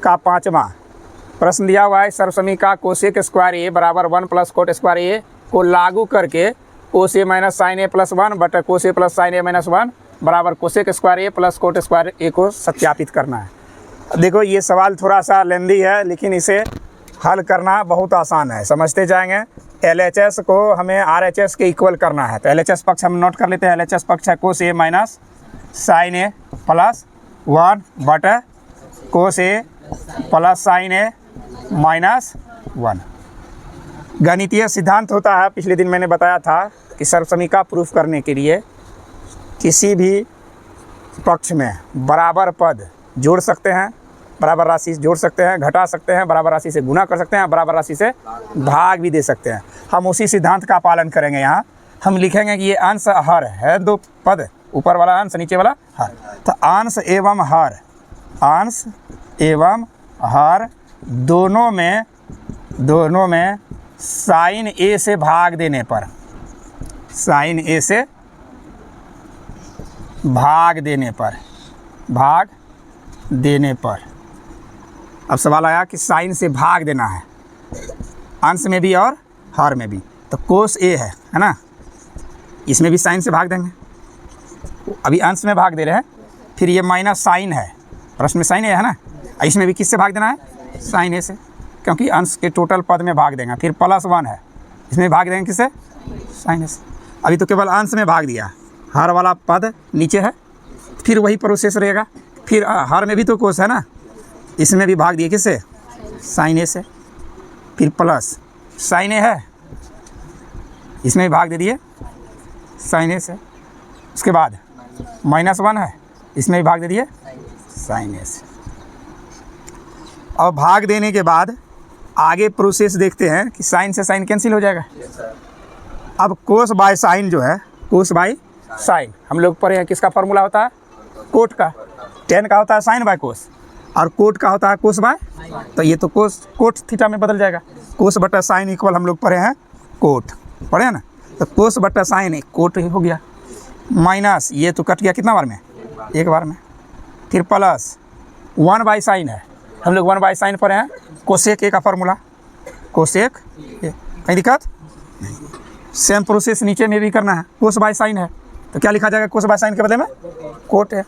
का 5वां प्रश्न दिया हुआ है, सर्वसमीकरण कोसेक स्क्वायर ए बराबर 1 प्लस कोट स्क्वायर ए को लागू करके कोस ए माइनस साइन ए प्लस 1 बटा कोस A plus sine A minus 1 बराबर cosec square A plus cot square ए को सत्यापित करना है। देखो ये सवाल थोड़ा सा लेंदी है, लेकिन इसे हल करना बहुत आसान है, समझते जाएंगे। LHS को हमें RHS के इक्वल करना है, तो LHS पक्ष हम नोट कर लेते हैं। LHS पक्ष है cos A minus sine A plus 1 बटा cos A plus sine A minus 1। गणितीय सिद्धांत होता है, पिछले दिन मैंने बताया था कि सर्वसमीका प्रूफ करने के लिए किसी भी पक्ष में बराबर पद जोड़ सकते हैं, बराबर राशि जोड़ सकते हैं, घटा सकते हैं, बराबर राशि से गुना कर सकते हैं, बराबर राशि से भाग भी दे सकते हैं। हम उसी सिद्धांत का पालन करेंगे। यहाँ हम लिखेंगे कि ये अंश हर है, दो पद, ऊपर वाला अंश नीचे वाला हर, तो अंश एवं हर, अंश एवं हर दोनों में साइन A से भाग देने पर, साइन A से भाग देने पर अब सवाल आया कि साइन से भाग देना है, अंश में भी और हर में भी। तो कोस A है ना, इसमें भी साइन से भाग देंगे, अभी अंश में भाग दे रहे हैं। फिर ये माइनस साइन है, प्रश्न में साइन A है ना, इसमें भी किससे भाग देना है, साइन A से, क्योंकि अंश के टोटल पद में भाग देंगे। फिर प्लस 1 है, इसमें भाग देंगे किससे, साइन A से। अभी तो केवल अंश में भाग दिया, हर वाला पद नीचे है, फिर वही प्रोसेस रहेगा। फिर हर में भी तो कोस है ना, इसमें भी भाग दिए किससे, साइन A से। फिर प्लस साइन A है, इसमें भी भाग दे दिए साइन A से। उसके बाद माइनस 1 है, इसमें भी भाग दे दिए साइन A से। अब भाग देने के बाद आगे प्रोसेस देखते हैं कि साइन से साइन कैंसिल हो जाएगा। अब कोस बाय साइन जो है, कोस बाय साइन हम लोग पढ़े हैं, किसका फॉर्मूला होता है, कोट का। टेन का होता है साइन बाय कोस, और कोट का होता है कोस बाय, तो ये तो कोस कोट थीटा में बदल जाएगा। कोस बटा साइन इक्वल हम लोग पढ़े हैं कोट, पढ़े हैं ना, तो कोस बटा साइन कोट हो गया, माइनस ये तो कट गया कितना बार में, एक बार में। फिर प्लस 1 बाई साइन है, हम लोग 1 बाई साइन पढ़े हैं, कोसेक A का फॉर्मूला, कोसेक A। कहीं दिक्कत नहीं। सेम प्रोसेस नीचे में भी करना है, कोस बाय साइन है तो क्या लिखा जाएगा, कोस बाय साइन के बदले में कोट है।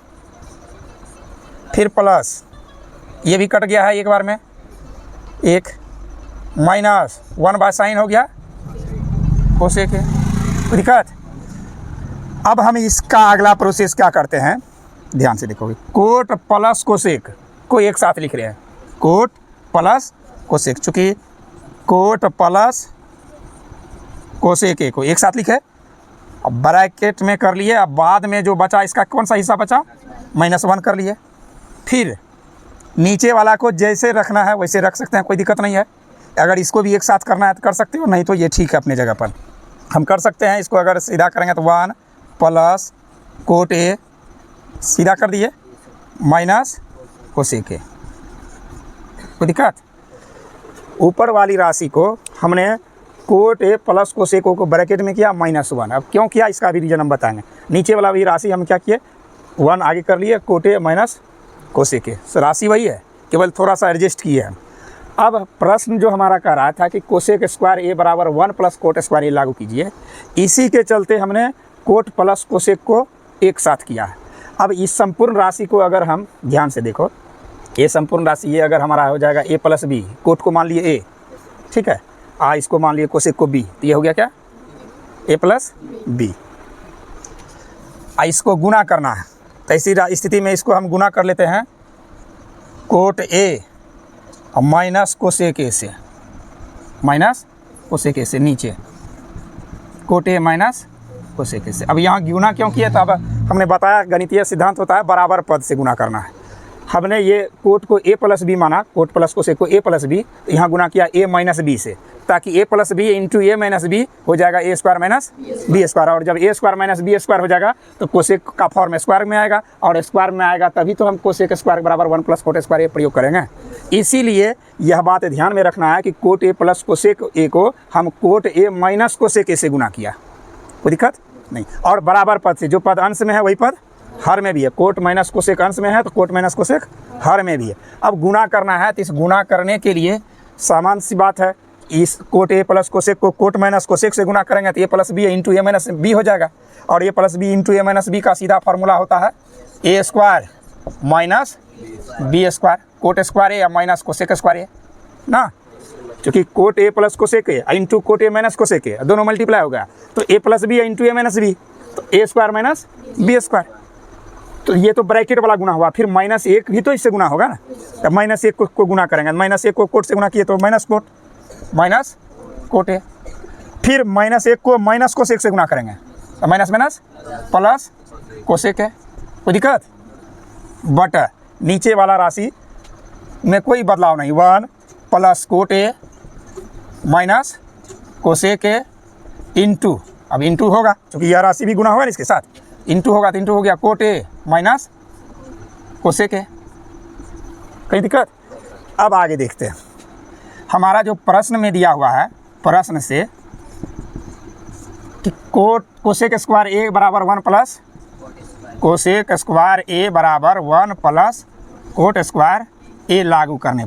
फिर प्लस ये भी कट गया है एक बार में, एक माइनस 1 बाय साइन हो गया कोसेक A। कोई दिक्कत। अब हम इसका अगला प्रोसेस क्या करते हैं, ध्यान से देखोगे, कोट प्लस कोसेक को एक साथ लिख रहे हैं, कोट प्लस कोसेक, चूँकि कोट प्लस कोसेक A को एक साथ लिखे, अब ब्रैकेट में कर लिए। अब बाद में जो बचा, इसका कौन सा हिस्सा बचा, -1 कर लिए। फिर नीचे वाला को जैसे रखना है वैसे रख सकते हैं, कोई दिक्कत नहीं है। अगर इसको भी एक साथ करना है तो कर सकते हो, नहीं तो ये ठीक है अपने जगह पर, हम कर सकते हैं। इसको अगर सीधा करेंगे तो 1 प्लस कोट A सीधा कर दिए माइनस कोसेक A, कोई दिक्कत। ऊपर वाली राशि को हमने कोट A प्लस कोसेक को ब्रैकेट में किया -1। अब क्यों किया इसका भी रीजन हम बताएंगे। नीचे वाला भी राशि हम क्या किए, 1 आगे कर लिए, cot A minus cosec A, तो राशि वही है, केवल थोड़ा सा एडजस्ट किए हैं। अब प्रश्न जो हमारा कह रहा था कि कोसेक स्क्वायर A बराबर 1 प्लस कोट स्क्वायर A लागू कीजिए, इसी के चलते हमने कोट प्लस कोसेक को एक साथ किया है। अब इस संपूर्ण राशि को अगर हम ध्यान से देखो, ये संपूर्ण राशि ये अगर हमारा हो जाएगा A प्लस B, कोट को मान लिए A, ठीक है, इसको मान लिए कोसेक को B, तो ये हो गया क्या, A प्लस B। इसको गुना करना है, तो ऐसी स्थिति में इसको हम गुना कर लेते हैं, कोट A और माइनस कोसेक A से, माइनस कोसेक A से नीचे cot A minus cosec A से। अब यहाँ गुना क्यों किया, तो अब हमने बताया गणितीय सिद्धांत होता है बराबर पद से गुना करना है। हमने ये कोट को A प्लस B माना, कोट प्लस कोसेक को A प्लस B, तो यहाँ गुना किया A माइनस B से, ताकि A plus B into A minus B हो जाएगा A square minus B square. और जब A square minus B square हो जाएगा तो कोसेक का फॉर्म स्क्वायर में आएगा, और स्क्वायर में आएगा तभी तो हम कोसेक स्क्वायर बराबर 1 प्लस कोट स्क्वायर A प्रयोग करेंगे। इसीलिए यह बात ध्यान में रखना है कि cot A plus cosec A को हम cot A minus cosec A से गुना किया, कोई दिक्कत नहीं। और बराबर पद से, जो पद अंश में है वही पद हर में भी है, कोट माइनस कोसेक अंश में है तो कोट माइनस कोसेक हर में भी है। अब गुना करना है, तो इस गुना करने के लिए सामान्य सी बात है, इस कोट A प्लस कोसेक को कोट माइनस कोसेक से गुना करेंगे तो A plus B into A minus B हो जाएगा, और A plus B into A minus B का सीधा फार्मूला होता है A square minus B square, coat square A या माइनस कोसेक स्क्वायर A ना। क्योंकि cot A plus cosec A into cot A minus cosec ए दोनों मल्टीप्लाई हो गया, तो ए plus B into A minus B, तो ए स्क्वायर माइनस बी स्क्वायर। तो ये तो ब्रैकेट वाला गुना हुआ, फिर माइनस एक भी तो इससे गुना होगा ना, तो माइनस एक को गुना करेंगे, माइनस एक को कोट से गुना किए तो माइनस कोट ए, फिर माइनस एक को माइनस कोसेक से गुना करेंगे तो माइनस माइनस प्लस कोसेक है, कोई दिक्कत। बट नीचे वाला राशि में कोई बदलाव नहीं, 1 plus cot A minus cosec A into, अब इंटू होगा क्योंकि यह राशि भी गुना होगा इसके साथ, इंटू होगा तो इंटू हो गया कोट ए माइनस कोसेक ए, कहीं दिक्कत। अब आगे देखते हैं, हमारा जो प्रश्न में दिया हुआ है, प्रश्न से कि कोसेक स्क्वायर ए बराबर 1 प्लस कोसेक स्क्वायर ए बराबर 1 प्लस कोट स्क्वायर ए लागू करने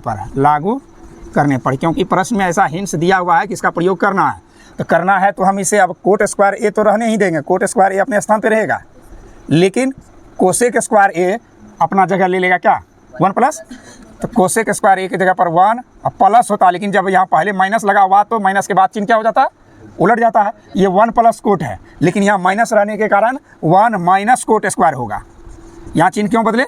पर, क्योंकि प्रश्न में ऐसा हिंट्स दिया हुआ है कि इसका प्रयोग करना है, तो करना है तो हम इसे, अब कोट स्क्वायर ए तो रहने ही देंगे, कोट स्क्वायर ए अपने स्थान पे रहेगा, लेकिन कोसेक स्क्वायर ए अपना जगह ले लेगा क्या 1 प्लस, तो कोसेक स्क्वायर ए की जगह पर 1 प्लस होता, लेकिन जब यहाँ पहले माइनस लगा हुआ तो माइनस के बाद चिन्ह क्या हो जाता है, उलट जाता है। ये 1 प्लस कोट है, लेकिन यहाँ माइनस रहने के कारण 1 माइनस कोट स्क्वायर होगा। यहाँ चिन्ह क्यों बदले,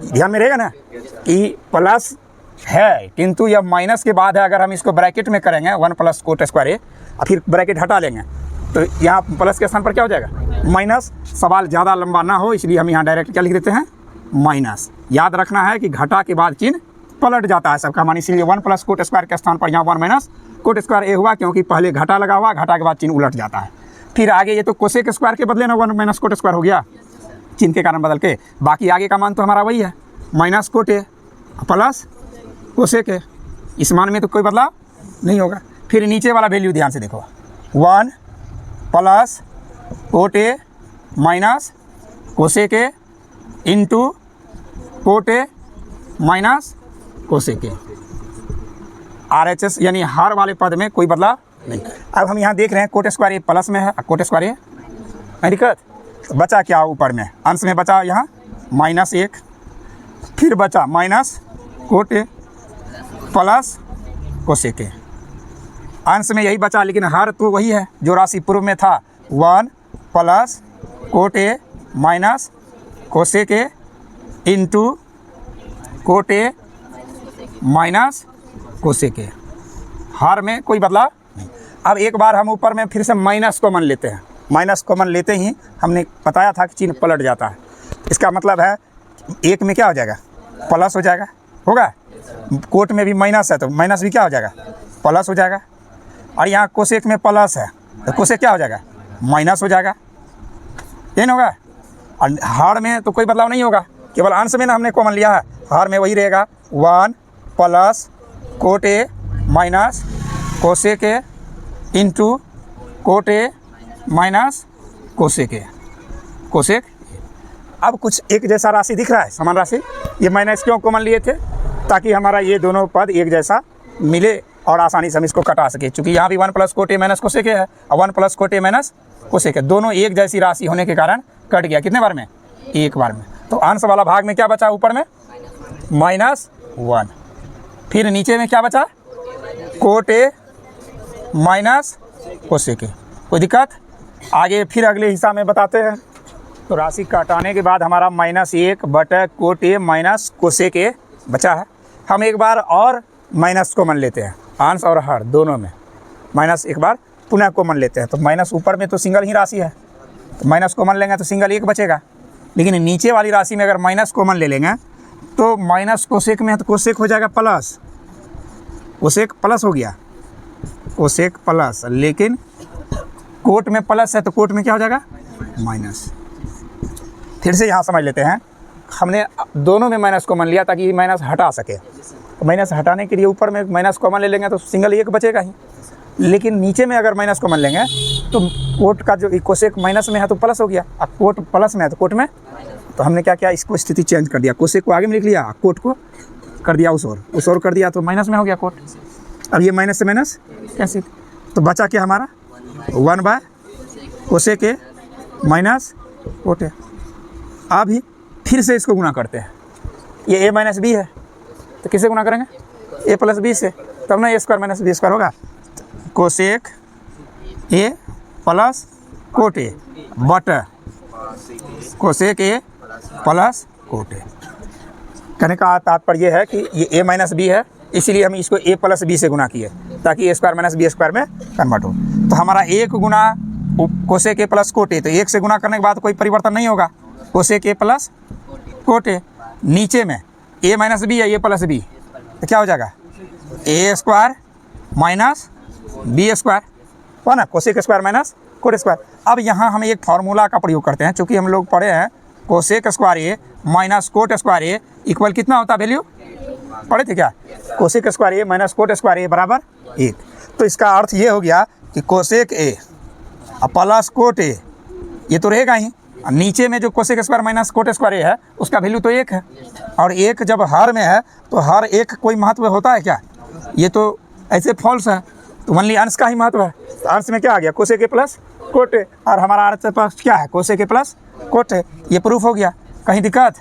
ध्यान में रहेगा ना कि प्लस है किंतु यह माइनस के बाद है। अगर हम इसको ब्रैकेट में करेंगे 1 प्लस कोट स्क्वायर ए, फिर ब्रैकेट हटा लेंगे तो यहाँ प्लस के स्थान पर क्या हो जाएगा माइनस। सवाल ज़्यादा लंबा ना हो इसलिए हम यहाँ डायरेक्ट क्या लिख देते हैं माइनस। याद रखना है कि घटा के बाद चिन्ह पलट जाता है सबका मान, इसलिए 1 प्लस कोट स्क्वायर के स्थान पर यहाँ 1 माइनस कोट स्क्वायर ए हुआ, क्योंकि पहले घटा लगा हुआ, घटा के बाद चिन्ह उलट जाता है। फिर आगे ये तो कोसेक स्क्वायर के बदले ना 1 माइनस कोट स्क्वायर हो गया चिन्ह के कारण बदल के, बाकी आगे का मान तो हमारा वही है माइनस कोट ए प्लस कोसेक ए, इस मान में तो कोई बदलाव नहीं होगा। फिर नीचे वाला वैल्यू ध्यान से देखो, 1 plus cot A minus cosec A into cot A minus cosec A, RHS यानी हर वाले पद में कोई बदलाव नहीं। अब हम यहाँ देख रहे हैं कोट स्क्वायर ए प्लस में है, कोट स्क्वायर ए नहीं दिक्कत, तो बचा क्या ऊपर में, अंश में बचा यहाँ -1, फिर बचा माइनस कोट ए प्लस कोसेक ए, अंश में यही बचा, लेकिन हर तो वही है जो राशि पूर्व में था 1 plus cot A minus cosec A into cot A minus cosec A, हर में कोई बदलाव नहीं। अब एक बार हम ऊपर में फिर से माइनस कॉमन लेते हैं, माइनस कॉमन लेते ही हमने बताया था कि चिन्ह पलट जाता है। इसका मतलब है एक में क्या हो जाएगा प्लस हो जाएगा, होगा, कोट में भी माइनस है तो माइनस भी क्या हो जाएगा प्लस हो जाएगा, और यहाँ कोसेक में प्लस है तो कोसेक क्या हो जाएगा माइनस हो जाएगा, ये ना होगा। और हर में तो कोई बदलाव नहीं होगा, केवल अंश में ना हमने कॉमन लिया है, हर में वही रहेगा 1 plus cot A minus cosec A into cot A minus cosec A, cosec. अब कुछ एक जैसा राशि दिख रहा है, समान राशि, ये माइनस क्यों कॉमन लिए थे ताकि हमारा ये दोनों पद एक जैसा मिले और आसानी से हम इसको कटा सके, क्योंकि यहाँ भी 1 plus cot A minus cosec A है और 1 plus cot A minus cosec ए, दोनों एक जैसी राशि होने के कारण कट गया। कितने बार में, एक बार में। तो अंश वाला भाग में क्या बचा ऊपर में -1, फिर नीचे में क्या बचा कोट ए माइनस कोसेक ए, कोई दिक्कत। आगे फिर अगले हिस्सा में बताते हैं। तो राशि काटाने के बाद हमारा -1 बटा कोट ए माइनस कोसेक ए बचा है। हम एक बार और माइनस कॉमन लेते हैं, अंश और हर दोनों में माइनस एक बार पुनः कॉमन लेते हैं। तो माइनस ऊपर में तो सिंगल ही राशि है, तो माइनस कॉमन लेंगे तो सिंगल एक बचेगा, लेकिन नीचे वाली राशि में अगर माइनस कॉमन ले लेंगे तो माइनस कोसेक में है तो कोसेक हो जाएगा प्लस, कोसेक प्लस हो गया, कोसेक प्लस, लेकिन कोट में प्लस है तो कोट में क्या हो जाएगा माइनस। फिर से यहाँ समझ लेते हैं, हमने दोनों में माइनस कॉमन लिया ताकि माइनस हटा सके, तो माइनस हटाने के लिए ऊपर में माइनस कॉमन ले लेंगे तो सिंगल एक बचेगा ही, लेकिन नीचे में अगर माइनस कॉमन लेंगे तो कोट का जो कोसेक माइनस में है तो प्लस हो गया, अब कोट प्लस में है तो कोट में, तो हमने क्या किया इसको स्थिति चेंज कर दिया, कोसेक को आगे में लिख लिया, कोट को कर दिया उस ओर कर दिया, तो माइनस में हो गया कोट। अब ये माइनस से माइनस कैंसिल, तो बचा क्या हमारा 1 bye cosec A minus cot ए। अभी फिर से इसको गुना करते हैं, ये a माइनस बी है तो किससे गुना करेंगे a प्लस बी से, तब ना A square minus B square होगा। Cosec A plus cot A बटा cosec A plus cot A. कहने का तात्पर्य है कि ये ए माइनस बी है, इसीलिए हम इसको ए प्लस बी से गुना किए ताकि A square minus B square में कन्वर्ट हो। तो हमारा एक गुना cosec A plus cot A, तो एक से गुना करने के बाद कोई परिवर्तन नहीं होगा, कोसेक ए प्लस कोट ए। नीचे में ए माइनस बी है, ए प्लस बी, तो क्या हो जाएगा ए स्क्वायर माइनस बी स्क्वायर हुआ ना, cosec square minus cot square. अब यहाँ हम एक फार्मूला का प्रयोग करते हैं, चूँकि हम लोग पढ़े हैं cosec square A minus cot square A equal कितना होता है वैल्यू, पढ़े थे क्या, cosec square A minus cot square A बराबर 1। तो इसका अर्थ ये हो गया कि cosec A plus cot A ये तो रहेगा ही, नीचे में जो cosec square minus cot square A है उसका वैल्यू तो 1 है, और 1 जब हर में है तो हर एक कोई महत्व होता है क्या, ये तो ऐसे फॉल्स है, तो ओनली अंश का ही महत्व है। तो अंश में क्या आ गया कोसेक ए प्लस कोट ए, और हमारा अर्थ पास क्या है cosec A plus cot A. ये प्रूफ हो गया, कहीं दिक्कत,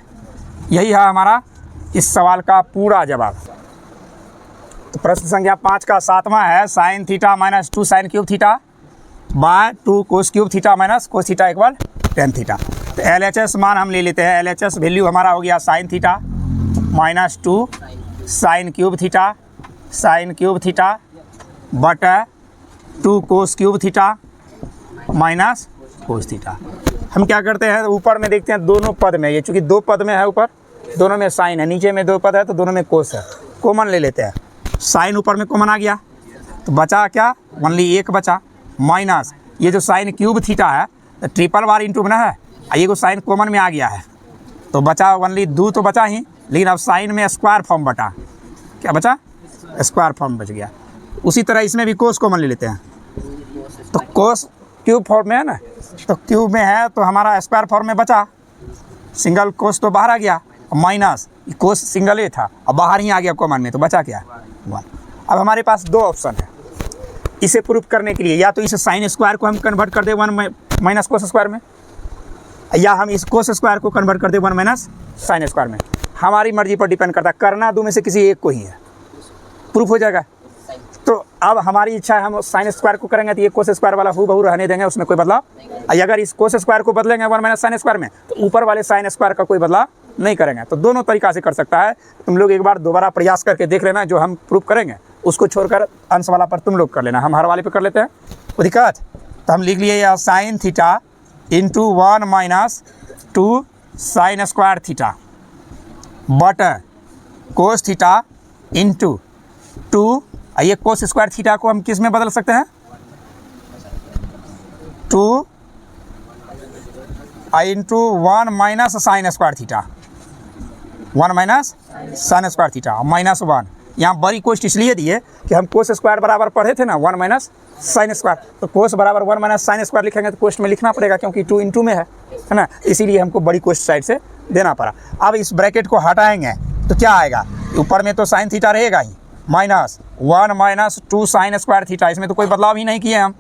यही है हमारा इस सवाल का पूरा जवाब। तो प्रश्न संख्या 5 का 7वां है sign theta minus 2 sine cube theta by 2 cos cube theta minus cos theta equal tan theta. तो LHS मान हम ले लेते हैं, LHS वैल्यू हमारा हो गया sign theta minus 2 sine cube theta बटा 2 cos cube theta minus cos theta. हम क्या करते हैं ऊपर में देखते हैं दोनों पद में, ये चूँकि 2 पद में है, ऊपर दोनों में साइन है, नीचे में 2 पद है तो दोनों में कोस है, कॉमन ले लेते हैं। साइन ऊपर में कॉमन आ गया तो बचा क्या, ओनली 1 बचा, माइनस ये जो साइन क्यूब थीटा है तो ट्रिपल बार इंटू बना है, ये को साइन कॉमन में आ गया है तो बचा ओनली 2 तो बचा ही, लेकिन अब साइन में स्क्वायर फॉर्म बटा, क्या बचा स्क्वायर फॉर्म बच गया। उसी तरह इसमें भी कोस कॉमन ले लेते हैं, तो कोस क्यूब फॉर्म में है ना, तो क्यूब में है तो हमारा स्क्वायर फॉर्म में बचा, सिंगल कोस तो बाहर आ गया, माइनस कोस सिंगल ए था अब बाहर ही आ गया कॉमन में, तो बचा क्या 1। अब हमारे पास 2 ऑप्शन है इसे प्रूफ करने के लिए, या तो इस साइन स्क्वायर को हम कन्वर्ट कर दे 1 माइनस कोस स्क्वायर में, या हम इस कोस स्क्वायर को कन्वर्ट कर दे 1 माइनस साइन स्क्वायर में, हमारी मर्जी पर डिपेंड करता है, करना 2 में से किसी एक को ही है, प्रूफ हो जाएगा। तो अब हमारी इच्छा है हम साइन स्क्वायर को करेंगे तो ये कोस स्क्वायर वाला हूबहू रहने देंगे, उसमें कोई बदलाव, अगर इस कोस स्क्वायर को बदलेंगे 1 माइनस साइन स्क्वायर में तो ऊपर वाले साइन स्क्वायर का कोई बदलाव नहीं करेंगे। तो दोनों तरीका से कर सकता है, तुम लोग एक बार दोबारा प्रयास करके देख लेना, जो हम प्रूफ करेंगे उसको छोड़कर अंश वाला पर तुम लोग कर लेना, हम हर वाले पे कर लेते हैं वो दिक्कत। तो हम लिख लिए या sign theta into 1 minus 2 sine square theta बटा कोस थीटा इंटू 2, ये कोस स्क्वायर थीटा को हम किस में बदल सकते हैं 2 into 1 minus sine square theta, 1 minus sine square theta minus 1। यहाँ बड़ी कोस्ट इसलिए दिए कि हम कोस स्क्वायर बराबर पढ़े थे ना 1 माइनस साइन स्क्वायर, तो कोस बराबर 1 माइनस साइन स्क्वायर लिखेंगे तो कोस्ट में लिखना पड़ेगा क्योंकि 2 इंटू में है ना, इसीलिए हमको बड़ी कोस्ट साइड से देना पड़ा। अब इस ब्रैकेट को हटाएंगे तो क्या आएगा, ऊपर में तो साइन थीटा रहेगा ही, minus 1 minus 2 sine square theta, इसमें तो कोई बदलाव ही नहीं किए हम,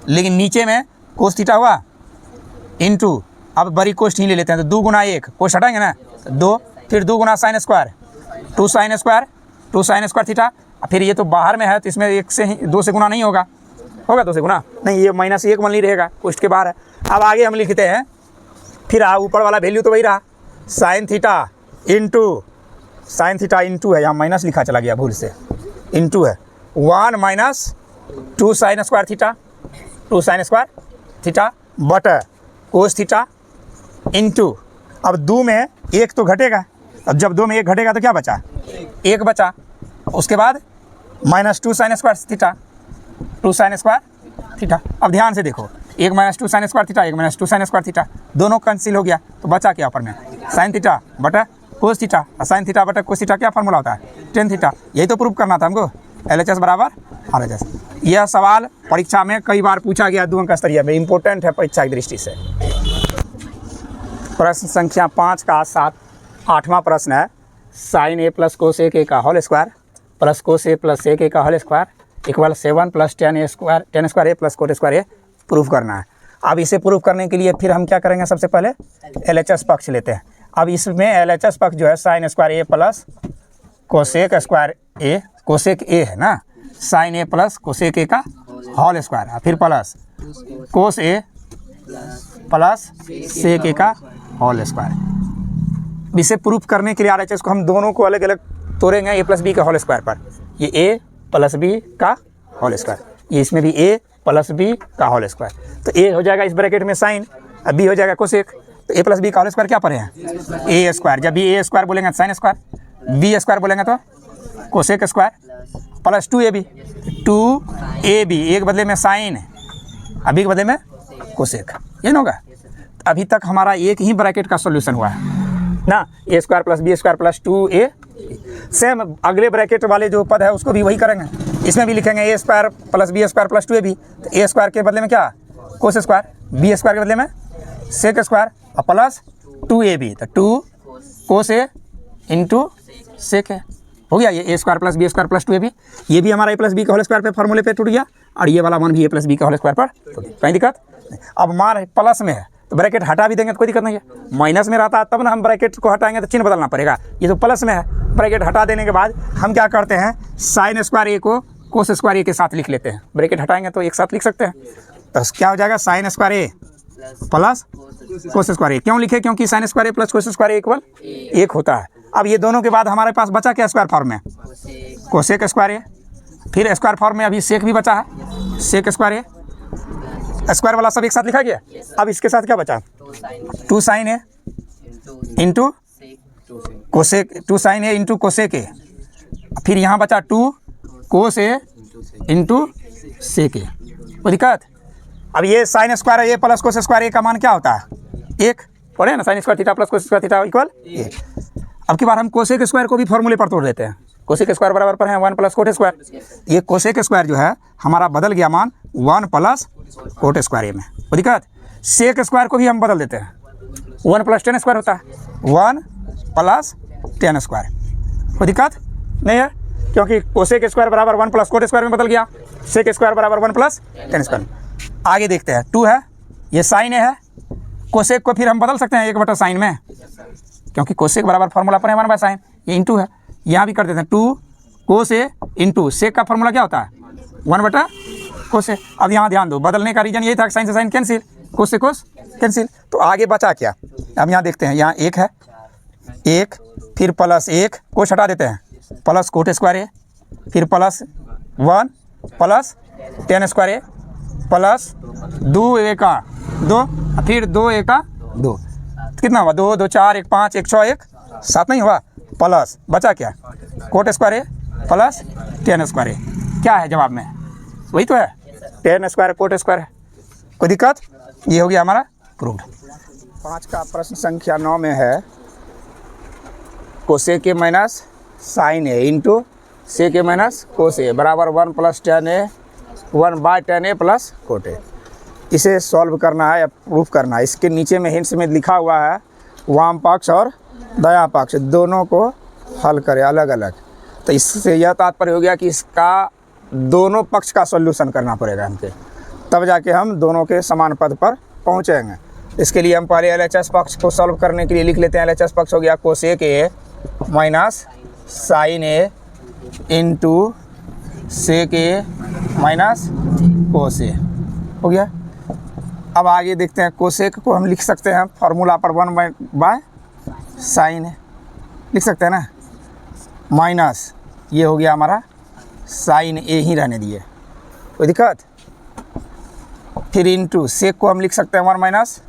लेकिन नीचे में कोस थीटा हुआ इंटू, अब बड़ी कोस्ट ही ले लेते हैं तो 2 गुना 1 कोस्ट हटाएंगे ना 2, फिर 2 गुना sine square 2 sine square theta, फिर ये तो बाहर में है तो इसमें 1 से ही 2 से गुना नहीं होगा 2 से गुना नहीं, ये माइनस 1 नहीं रहेगा, कोस्ट के बाहर है। अब आगे हम लिखते हैं, फिर ऊपर वाला वैल्यू तो वही रहा, साइन थीटा इंटू है, यहाँ माइनस लिखा चला गया भूल से, इंटू है 1 माइनस 2 साइन स्क्वायर थीटा बटा कोस थीटा इंटू, अब 2 में 1 तो घटेगा, अब जब 2 में 1 घटेगा तो क्या बचा 1 बचा, उसके बाद माइनस 2 साइन स्क्वायर थीटा। अब ध्यान से देखो 1 minus 2 sine square theta 1 minus 2 sine square theta दोनों कैंसिल हो गया, तो बचा क्या ऊपर में साइन थीटा बटा कोस थीटा, साइन थीटा बटा कोस थीटा क्या फार्मूला होता है टेन थीटा। यही तो प्रूफ करना था हमको, LHS बराबर RHS। यह सवाल परीक्षा में कई बार पूछा गया 2 अंक स्तरीय में, इंपॉर्टेंट है परीक्षा की दृष्टि से। प्रश्न संख्या 5 का 8वां प्रश्न है sine A plus cos A का whole square plus cos A plus A का whole square equal 7 plus tan square A plus cot square A proof करना है। अब इसे प्रूफ करने के लिए फिर हम क्या करेंगे, सबसे पहले LHS पक्ष लेते हैं। अब इसमें LHS पक्ष जो है sine square A plus cosec square A cosec A है ना, sine A plus cosec A का होल स्क्वायर, फिर plus cos A plus sec A का होल स्क्वायर। इसे प्रूफ करने के लिए RHS को हम दोनों को अलग अलग तोड़ेंगे ए प्लस बी के होल स्क्वायर पर। ये ए प्लस बी का होल स्क्वायर, ये इसमें भी ए प्लस बी का होल स्क्वायर। तो ए हो जाएगा इस ब्रैकेट में साइन, अब बी हो जाएगा कोसेक। तो ए प्लस बी का होल स्क्वायर क्या पढ़े हैं, ए स्क्वायर। जब भी ए स्क्वायर बोलेंगे तो साइन स्क्वायर, बी स्क्वायर बोलेंगे तो cosec square plus 2ab, 2ab एक के बदले में साइन, अभी के बदले में कोसेक, ये ना होगा। अभी तक हमारा एक ही ब्रैकेट का सॉल्यूशन हुआ है ना, A square plus B square plus 2a। Same अगले ब्रैकेट वाले जो पद है उसको भी वही करेंगे, इसमें भी लिखेंगे A square plus B square plus 2ab। तो ए स्क्वायर के बदले में क्या कोस स्क्वायर, बी स्क्वायर के बदले में सेक स्क्वायर और प्लस 2ab, तो 2 कोस ए इंटू सेक है, हो गया। ये A square plus B square plus 2ab, ये भी हमारा ए प्लस बी का होल स्क्वायर पे फॉर्मूले पे टूट गया, और ये वाला वन भी ए प्लस बी का होल स्क्वायर पर टूट गया, कहीं दिक्कत नहीं। अब मान प्लस में है तो ब्रैकेट हटा भी देंगे तो कोई दिक्कत नहीं है। माइनस में रहता है तब ना हम ब्रैकेट को हटाएंगे तो चिन्ह बदलना पड़ेगा। ये तो प्लस में है, ब्रैकेट हटा देने के बाद हम क्या करते हैं, साइन स्क्वायर ए को कोस स्क्वायर ए के साथ लिख लेते हैं। ब्रैकेट हटाएंगे तो एक साथ लिख सकते हैं, तो क्या हो जाएगा sign square A plus cos square ए। क्यों लिखे, क्योंकि sign square A plus cos square A equal 1 होता है। अब ये दोनों के बाद हमारे पास बचा क्या स्क्वायर फॉर्म में, कोसेक स्क्वायर ए, फिर स्क्वायर फॉर्म में अभी सेक भी बचा है, सेक स्क्वायर ए, स्क्वायर वाला सब एक साथ लिखा गया। अब इसके साथ क्या बचा, 2 sine A into cosec, 2 sine A into cosec A, फिर यहाँ बचा 2 कोस ए इंटू सेक ए, कोई दिक्कत। अब ये sign square A plus cos square ए का मान क्या होता है, 1 पढ़े ना, sign square theta plus cos square theta equal 1। अब की बार हम कोसेक स्क्वायर को भी फॉर्मूले पर तोड़ देते हैं। कोसेक स्क्वायर बराबर पर है 1 प्लस कोट स्क्वायर। ये कोसेक स्क्वायर जो है हमारा बदल गया मान 1 प्लस कोट स्क्वायर ए में, कोई दिक्कत। सेक स्क्वायर को भी हम बदल देते हैं, 1 प्लस 10 स्क्वायर होता है, 1 प्लस 10 स्क्वायर, कोई दिक्कत नहीं है, क्योंकि कोसेक स्क्वायर बराबर 1 प्लस कोट स्क्वायर में बदल गया, सेक स्क्वायर बराबर 1 प्लस 10 स्क्वायर। आगे देखते हैं, 2 है, ये साइन ए है, कोसेक को फिर हम बदल सकते हैं 1 बटा साइन में, क्योंकि कोसेक बराबर फार्मूला पर है 1 बाय साइन, ये इंटू है, यहाँ भी कर देते हैं 2 कोस ए इंटू सेक का फार्मूला क्या होता है 1 बटा कोस ए। अब यहाँ ध्यान दो, बदलने का रीजन ये था कि साइन से साइन कैंसिल, कोस से कोस कैंसिल, तो आगे बचा क्या। अब यहाँ देखते हैं, यहाँ 1 है, 1 फिर प्लस 1 कोस हटा देते हैं, प्लस कोट स्क्वायर ए, फिर plus 1 plus 10 square A plus 2 ए का 2, फिर 2 ए का 2, कितना हुआ 2 2 4 1 5 1 6 1 7 नहीं हुआ, प्लस बचा क्या coat square A plus 10 square ए। क्या है जवाब में, वही तो है 10 स्क्वायर कोट स्क्वायर है, कोई दिक्कत। ये हो गया हमारा प्रूव्ड। 5 का प्रश्न संख्या 9 में है, cosec A minus sine A into sec A minus cos A बराबर 1 plus 10 A 1 by 10 A plus cot A. इसे सॉल्व करना है या प्रूफ करना है। इसके नीचे में हिंट्स में लिखा हुआ है वाम पक्ष और दायां पक्ष दोनों को हल करें अलग अलग। तो इससे यह तात्पर्य हो गया कि इसका दोनों पक्ष का सॉल्यूशन करना पड़ेगा हमके, तब जाके हम दोनों के समान पद पर पहुंचेंगे। इसके लिए हम पहले LHS पक्ष को सॉल्व करने के लिए लिख लेते हैं। LHS पक्ष हो गया cosec A minus sine A into sec A minus cos A, हो गया। अब आगे देखते हैं, कोसेक को हम लिख सकते हैं फार्मूला पर 1 बाय साइन है, लिख सकते हैं ना, माइनस ये हो गया हमारा साइन ए ही रहने दिए, कोई दिक्कत। फिर इंटू सेक को हम लिख सकते हैं 1 माइनस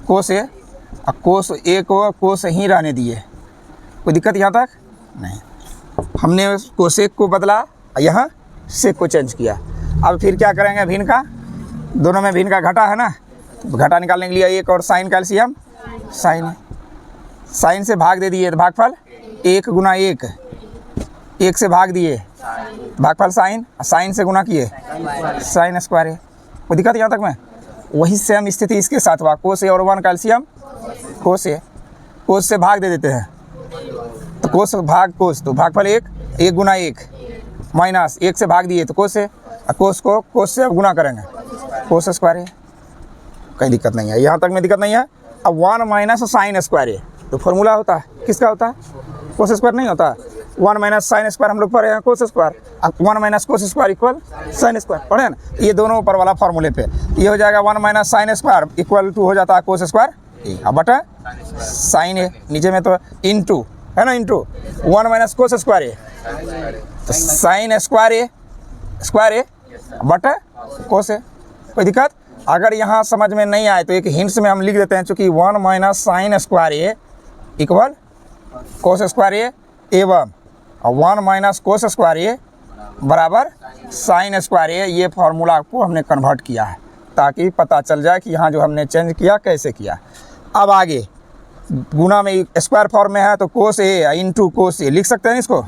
कोस ए, और कोस ए को कोस ही रहने दिए, कोई दिक्कत यहाँ तक नहीं। हमने कोसेक को बदला, यहाँ सेक को चेंज किया। अब फिर क्या करेंगे, भिन्न का, दोनों में भिन्न का घटा है ना, घटा निकालने के लिए 1 और साइन कैल्शियम साइन है, साइन से भाग दे दिए तो भागफल 1 गुना 1, 1 से भाग दिए भागफल साइन, साइन से गुना किए साइन स्क्वायर है, कोई दिक्कत यहाँ तक में। वही सेम स्थिति इसके साथ हुआ, कोस ए और 1 कैल्शियम कोस ए, कोस से भाग दे देते हैं तो कोस भाग कोस, तो भागफल 1 गुना 1 माइनस 1 से भाग दिए तो कोस है, कोस को कोस से अब गुना करेंगे कोस स्क्वायर है, कहीं दिक्कत नहीं है, यहाँ तक में दिक्कत नहीं है। अब 1 माइनस साइन स्क्वायर है तो फॉर्मूला होता है किसका होता है, कोस स्क्वायर नहीं होता, 1 माइनस साइन स्क्वायर हम लोग पढ़े हैं कोस स्क्वायर, अब 1 minus cos square equal sine square पढ़े हैं ना, ये दोनों ऊपर वाला फार्मूले पे ये हो जाएगा 1 minus sine square equal to हो जाता है कोस स्क्वायर ए, अब बटा साइन ए, नीचे में तो इंटू है ना, into 1 minus cos square A, तो साइन स्क्वायर ए बटा कोस ए। कोई दिक्कत? अगर यहाँ समझ में नहीं आए तो एक हिंट्स में हम लिख देते हैं, चूँकि 1 minus sine square A equal cos square ए एवं 1 माइनस कोस स्क्वायर ए बराबर साइन स्क्वायर ए, ये फार्मूला को हमने कन्वर्ट किया है ताकि पता चल जाए कि यहाँ जो हमने चेंज किया कैसे किया। अब आगे गुना में स्क्वायर फॉर्म में है तो कोस ए इंटू कोस ए लिख सकते हैं इसको,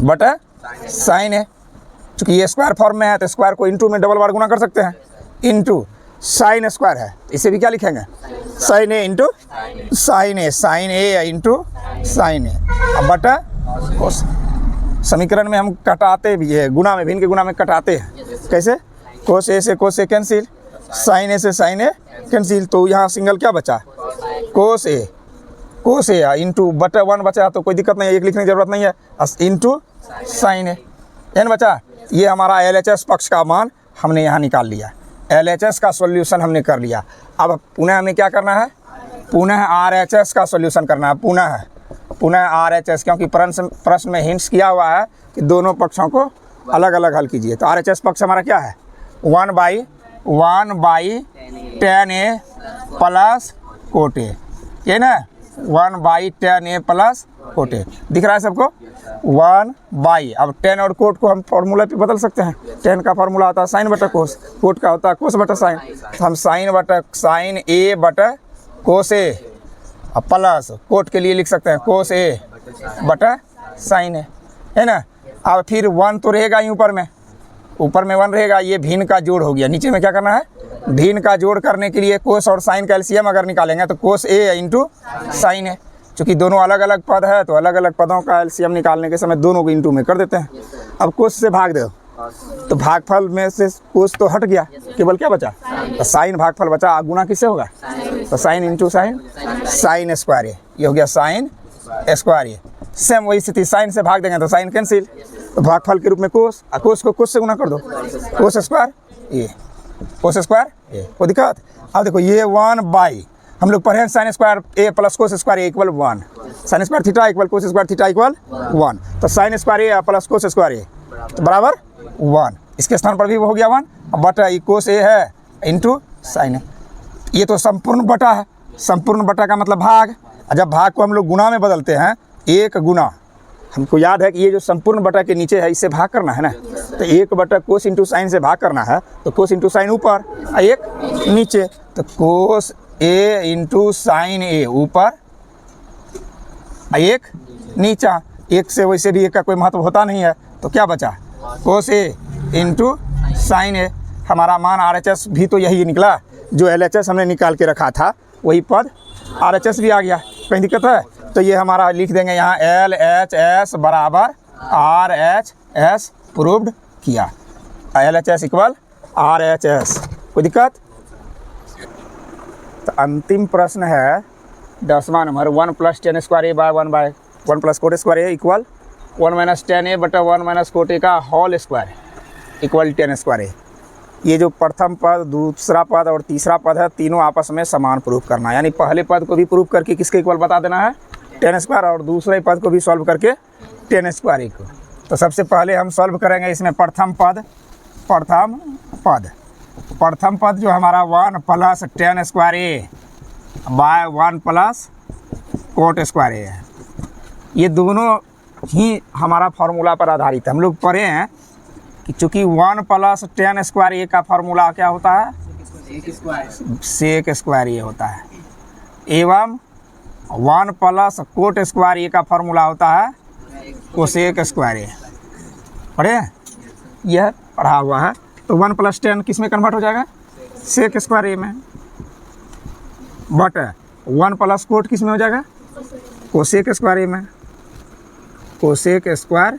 बटा साइन ए, चूँकि ये स्क्वायर फॉर्म में है तो स्क्वायर को इंटू में डबल बार गुना कर सकते हैं, इंटू साइन स्क्वायर है तो इसे भी क्या लिखेंगे sign A into sine A into sine ए, अब बटा कोस। समीकरण में हम कटाते भी है, गुना में भिन्न के गुना में कटाते हैं, कैसे? कोस ए से कोस ए कैंसिल, साइन ए से साइन ए कैंसिल, तो यहाँ सिंगल क्या बचा कोस ए इंटू बटा 1 बचा, तो कोई दिक्कत नहीं है, एक लिखने की जरूरत नहीं है, इंटू साइन ए एन बचा। ये हमारा LHS पक्ष का मान हमने यहाँ निकाल लिया, LHS का सॉल्यूशन हमने कर लिया। अब पुनः हमें क्या करना है, पुनः RHS का सॉल्यूशन करना है, पुनः RHS, क्योंकि प्रश्न में हिंट्स किया हुआ है कि दोनों पक्षों को अलग अलग हल कीजिए। तो RHS पक्ष हमारा क्या है 1 by tan a plus cot A, ये ना 1 by tan a plus cot ए, दिख रहा है सबको 1 बाई। अब tan और कोट को हम फार्मूला पे बदल सकते हैं, tan का फार्मूला होता है साइन बटा कोस, कोट का होता है कोस बटा साइन, तो हम साइन ए बटा कोस ए प्लस कोट के लिए लिख सकते हैं कोस ए बटा साइन ए, है ना। अब फिर 1 तो रहेगा ही ऊपर में 1 रहेगा, ये भिन्न का जोड़ हो गया। नीचे में क्या करना है, भिन्न का जोड़ करने के लिए कोस और साइन का एलसीएम अगर निकालेंगे तो कोस ए इंटू साइन ए, चूँकि दोनों अलग अलग पद है तो अलग अलग पदों का एलसीएम निकालने के समय दोनों को इंटू में कर देते हैं। अब कोस से भाग दो तो भागफल में से कोस तो हट गया, केवल क्या बचा, तो साइन भागफल बचा, गुना किससे होगा, तो sine into sign square A, ये हो गया साइन स्क्वायर ए। सेम वही स्थिति साइन से भाग देंगे तो साइन कैंसिल, तो भागफल के रूप में कोस, कोस को कोस से गुना कर दो, कोस स्क्वायर ए, कोई दिक्कत? अब देखो ये 1 बाई हम लोग पढ़े sine square A plus cos square A equal 1, sine square theta equal cos square theta equal 1, तो sine square A plus cos square A तो बराबर 1, इसके स्थान पर भी वो हो गया 1, बटा कोस ए है इंटू साइन ए। ये तो संपूर्ण बटा है, संपूर्ण बटा का मतलब भाग, जब भाग को हम लोग गुना में बदलते हैं, एक गुना, हमको याद है कि ये जो संपूर्ण बटा के नीचे है इससे भाग करना है ना, तो 1 बटा कोस इंटू साइन से भाग करना है, तो कोस इंटू साइन ऊपर और एक नीचे, तो कोस ए इंटू साइन ए ऊपर और एक नीचा, एक से वैसे भी एक का कोई महत्व होता नहीं है, तो क्या बचा कोस ए इंटू साइन ए। हमारा मान RHS भी तो यही निकला, जो LHS हमने निकाल के रखा था वही पद RHS भी आ गया, कहीं दिक्कत है? तो ये हमारा लिख देंगे यहाँ LHS बराबर RHS प्रूव्ड किया, LHS इक्वल RHS, कोई दिक्कत? तो अंतिम प्रश्न है 10वां number, 1 plus tan square A by 1 plus cot square A equal 1 minus tan A बटा 1 माइनस कोट ए का whole square equal tan square A. ये जो प्रथम पद, दूसरा पद और तीसरा पद है, तीनों आपस में समान प्रूफ करना है, यानी पहले पद को भी प्रूफ करके किसके इक्वल बता देना है tan स्क्वायर, और दूसरे पद को भी सॉल्व करके tan स्क्वायर इक्वल। तो सबसे पहले हम सॉल्व करेंगे इसमें प्रथम पद जो हमारा 1 plus tan square A by 1 plus cot square A है, ये दोनों ही हमारा फार्मूला पर आधारित है। हम लोग पढ़े हैं कि चूँकि 1 प्लस tan स्क्वायर ए का फार्मूला क्या होता है, सेक स्क्वायर ए होता है, एवं 1 प्लस कोट स्क्वायर ए का फार्मूला होता है कोसेक स्क्वायर ए, पढ़े यह पढ़ा हुआ है। तो 1 प्लस tan किस में कन्वर्ट हो जाएगा, सेक स्क्वायर ए में, बट 1 प्लस कोट किस में हो जाएगा, कोसेक स्क्वायर ए में, कोसेक स्क्वायर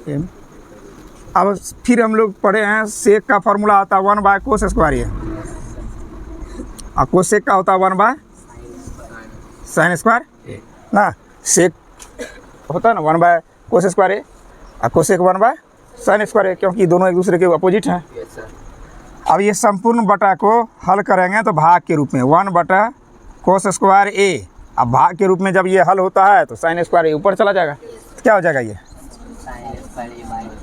ए। अब फिर हम लोग पढ़े हैं सेक का फार्मूला होता है 1 बाय कोस स्क्वायर ए, और कोसेक का होता है 1 बाय साइन स्क्वायर ना, सेक होता है ना 1 बाय कोस स्क्वायर ए और कोसेक 1 बाय साइन स्क्वायर ए, क्योंकि दोनों एक दूसरे के अपोजिट हैं। अब ये संपूर्ण बटा को हल करेंगे तो भाग के रूप में 1 बटा कोस स्क्वायर ए। अब भाग के रूप में जब ये हल होता है तो साइन स्क्वायर ए ऊपर चला जाएगा, तो क्या हो जाएगा ये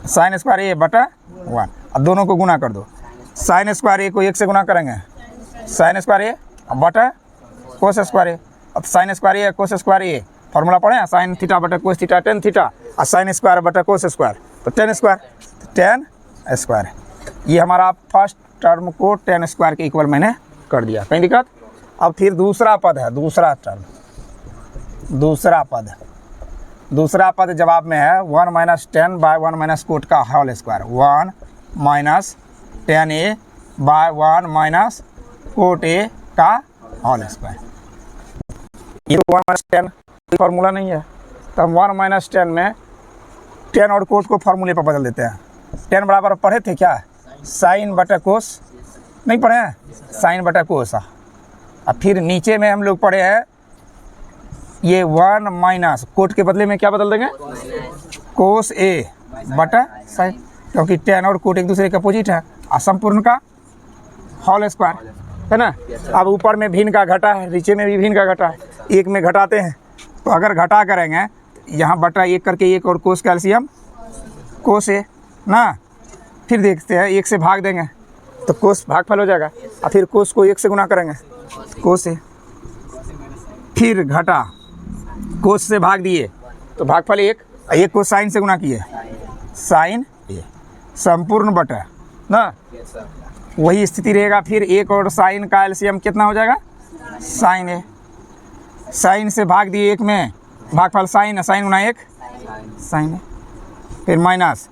साइन स्क्वायर ए बटा 1। अब दोनों को गुना कर दो, साइन स्क्वायर ए को 1 से गुना करेंगे साइन स्क्वायर ए बटा कोस स्क्वायर ए। अब sign square A cos square a formula पढ़े हैं, साइन थीटा बटा कोस थीटा टेन थीटा और साइन स्क्वायर बटा कोस स्क्वायर तो टेन स्क्वायर, तो टेन स्क्वायर। ये हमारा फर्स्ट टर्म को टेन स्क्वायर के इक्वल मैंने कर दिया, कहीं दिक्कत। अब फिर दूसरा पद है, दूसरा टर्म, दूसरा पद जवाब में है 1 माइनस 10 बाय 1 माइनस कोट का whole square, 1 minus 10a by 1 minus cot A का होल स्क्वायर। ये 1 माइनस 10 फार्मूला नहीं है, तो हम 1 माइनस 10 में 10 और कोस को फार्मूले पर बदल देते हैं। 10 बराबर पढ़े थे क्या, साइन बटा कोस, नहीं पढ़े हैं, साइन बटा कोस। अब फिर नीचे में हम लोग पढ़े हैं ये 1 माइनस कोट के बदले में क्या बदल देंगे, कोस ए बटा साइन, क्योंकि 10 और कोट एक दूसरे के अपोजिट है। और संपूर्ण का होल स्क्वायर है ना। अब ऊपर में भिन्न का घटा है, नीचे में भी भिन्न का घटा है, एक में घटाते हैं तो अगर घटा करेंगे यहाँ बटा 1 करके 1 और कोस कैल्शियम कोस ए ना। फिर देखते हैं 1 से भाग देंगे तो कोस भागफल हो जाएगा, और फिर कोस को 1 से गुना करेंगे कोस ए, फिर घटा कोस से भाग दिए तो भागफल 1 को साइन से गुना किए साइन ए, संपूर्ण बटा ना, वही स्थिति रहेगा। फिर 1 और साइन का एलसीएम कितना हो जाएगा, साइन ए, साइन से भाग दिए 1 में भागफल साइन, साइन गुना 1 साइन ए, फिर माइनस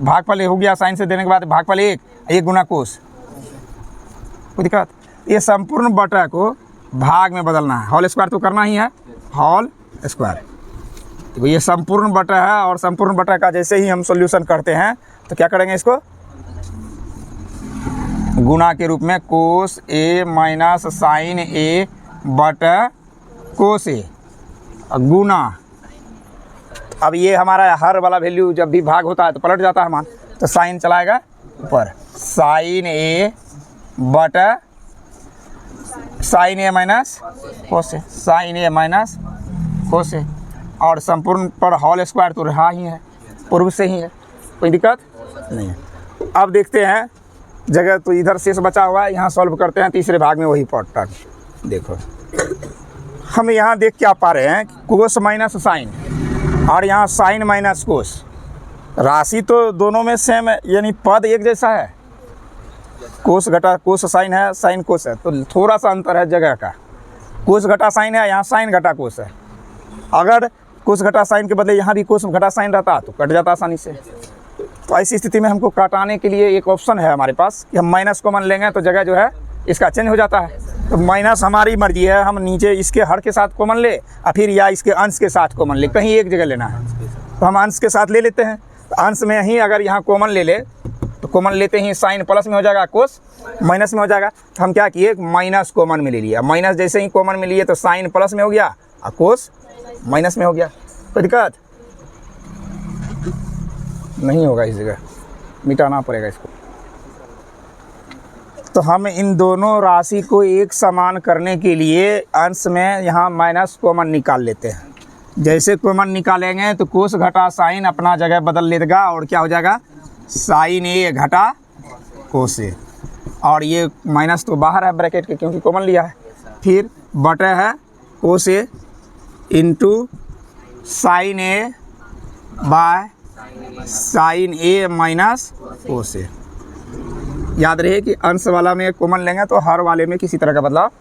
भागफल हो गया साइन से देने के बाद भागफल 1 गुना कोस, कोई दिक्कत। ये संपूर्ण बटा को भाग में बदलना है, होल स्क्वायर तो करना ही है, होल स्क्वायर। तो ये संपूर्ण बटा है, और संपूर्ण बटा का जैसे ही हम सॉल्यूशन करते हैं तो क्या करेंगे, इसको गुना के रूप में कोस ए माइनस साइन ए बटा कोस ए गुना। अब ये हमारा हर वाला वैल्यू जब भी भाग होता है तो पलट जाता है मान, तो साइन चलाएगा ऊपर, साइन ए बटा sign A minus cos A, sign A minus cos ए, और संपूर्ण पर होल स्क्वायर तो रहा ही है, पूर्व से ही है, कोई दिक्कत नहीं है। अब देखते हैं जगह तो इधर शेष बचा हुआ है, यहाँ सॉल्व करते हैं तीसरे भाग में वही टर्म। देखो हम यहाँ देख क्या पा रहे हैं, कोस माइनस साइन और यहाँ साइन माइनस कोस, राशि तो दोनों में सेम है, यानी पद एक जैसा है, कोस घटा कोस साइन है, साइन कोस है, तो थोड़ा सा अंतर है जगह का, कोस घटा साइन है, यहाँ साइन घटा कोस है। अगर कोस घटा साइन के बदले यहाँ भी कोस घटा साइन रहता तो कट जाता आसानी से। तो ऐसी स्थिति में हमको काटाने के लिए एक ऑप्शन है हमारे पास कि हम माइनस कॉमन लेंगे तो जगह जो है इसका चेंज हो जाता है। तो माइनस हमारी मर्जी है, हम नीचे इसके हर के साथ कॉमन ले और फिर या इसके अंश के साथ कॉमन ले, कहीं एक जगह लेना है तो हम अंश के साथ ले लेते हैं। तो अंश में ही अगर यहाँ कॉमन ले ले तो कॉमन लेते ही साइन प्लस में हो जाएगा, कोस माइनस में हो जाएगा। तो हम क्या किए, माइनस कॉमन में ले लिया, माइनस जैसे ही कॉमन में लिए तो साइन प्लस में हो गया और कोस माइनस में हो गया। कोई दिक्कत नहीं होगा, इस जगह मिटाना पड़ेगा इसको। तो हम इन दोनों राशि को एक समान करने के लिए अंश में यहाँ माइनस कॉमन निकाल लेते हैं। जैसे कॉमन निकालेंगे तो कोस घटा साइन अपना जगह बदल लेगा और क्या हो जाएगा, साइन ए घटा कोस ए, और ये माइनस तो बाहर है ब्रैकेट के क्योंकि कॉमन लिया है। फिर बटा है cos A into sine A by sine A minus cos A. याद रहे कि अंश वाला में कॉमन लेंगे तो हर वाले में किसी तरह का बदलाव,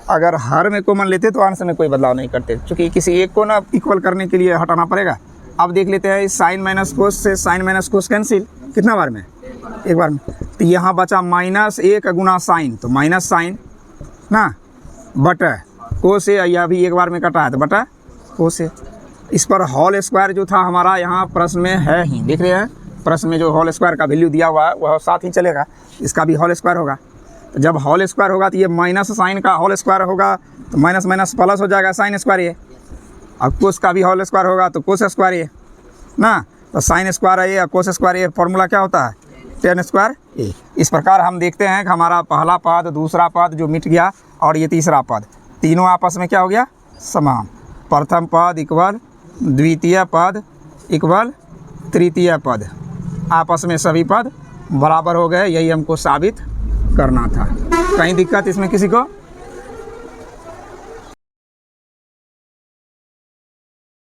अगर हर में कॉमन लेते तो अंश में कोई बदलाव नहीं करते, क्योंकि किसी एक को ना इक्वल करने के लिए हटाना पड़ेगा। अब देख लेते हैं साइन माइनस कोस से साइन माइनस कोस कैंसिल, कितना बार में, एक बार में। तो यहाँ बचा माइनस एक गुना साइन, तो माइनस साइन ना बटा कोस ए, यह भी एक बार में कटा है तो बटा कोस ए। इस पर होल स्क्वायर जो था हमारा यहाँ प्रश्न में है ही, देख रहे हैं प्रश्न में जो होल स्क्वायर का वैल्यू दिया हुआ है वह साथ ही चलेगा, इसका भी होल स्क्वायर होगा। तो जब होल स्क्वायर होगा तो ये माइनस साइन का होल स्क्वायर होगा तो माइनस माइनस प्लस हो जाएगा साइन स्क्वायर, ये अब कोस का भी होल स्क्वायर होगा तो कोस स्क्वायर ए ना, तो साइन स्क्वायर ए और कोस स्क्वायर ए फॉर्मूला क्या होता है, टेन स्क्वायर ए। इस प्रकार हम देखते हैं कि हमारा पहला पद, दूसरा पद जो मिट गया और ये तीसरा पद, तीनों आपस में क्या हो गया, समान। प्रथम पद इक्वल द्वितीय पद इक्वल तृतीय पद, आपस में सभी पद बराबर हो गए। यही हमको साबित करना था। कहीं दिक्कत इसमें किसी को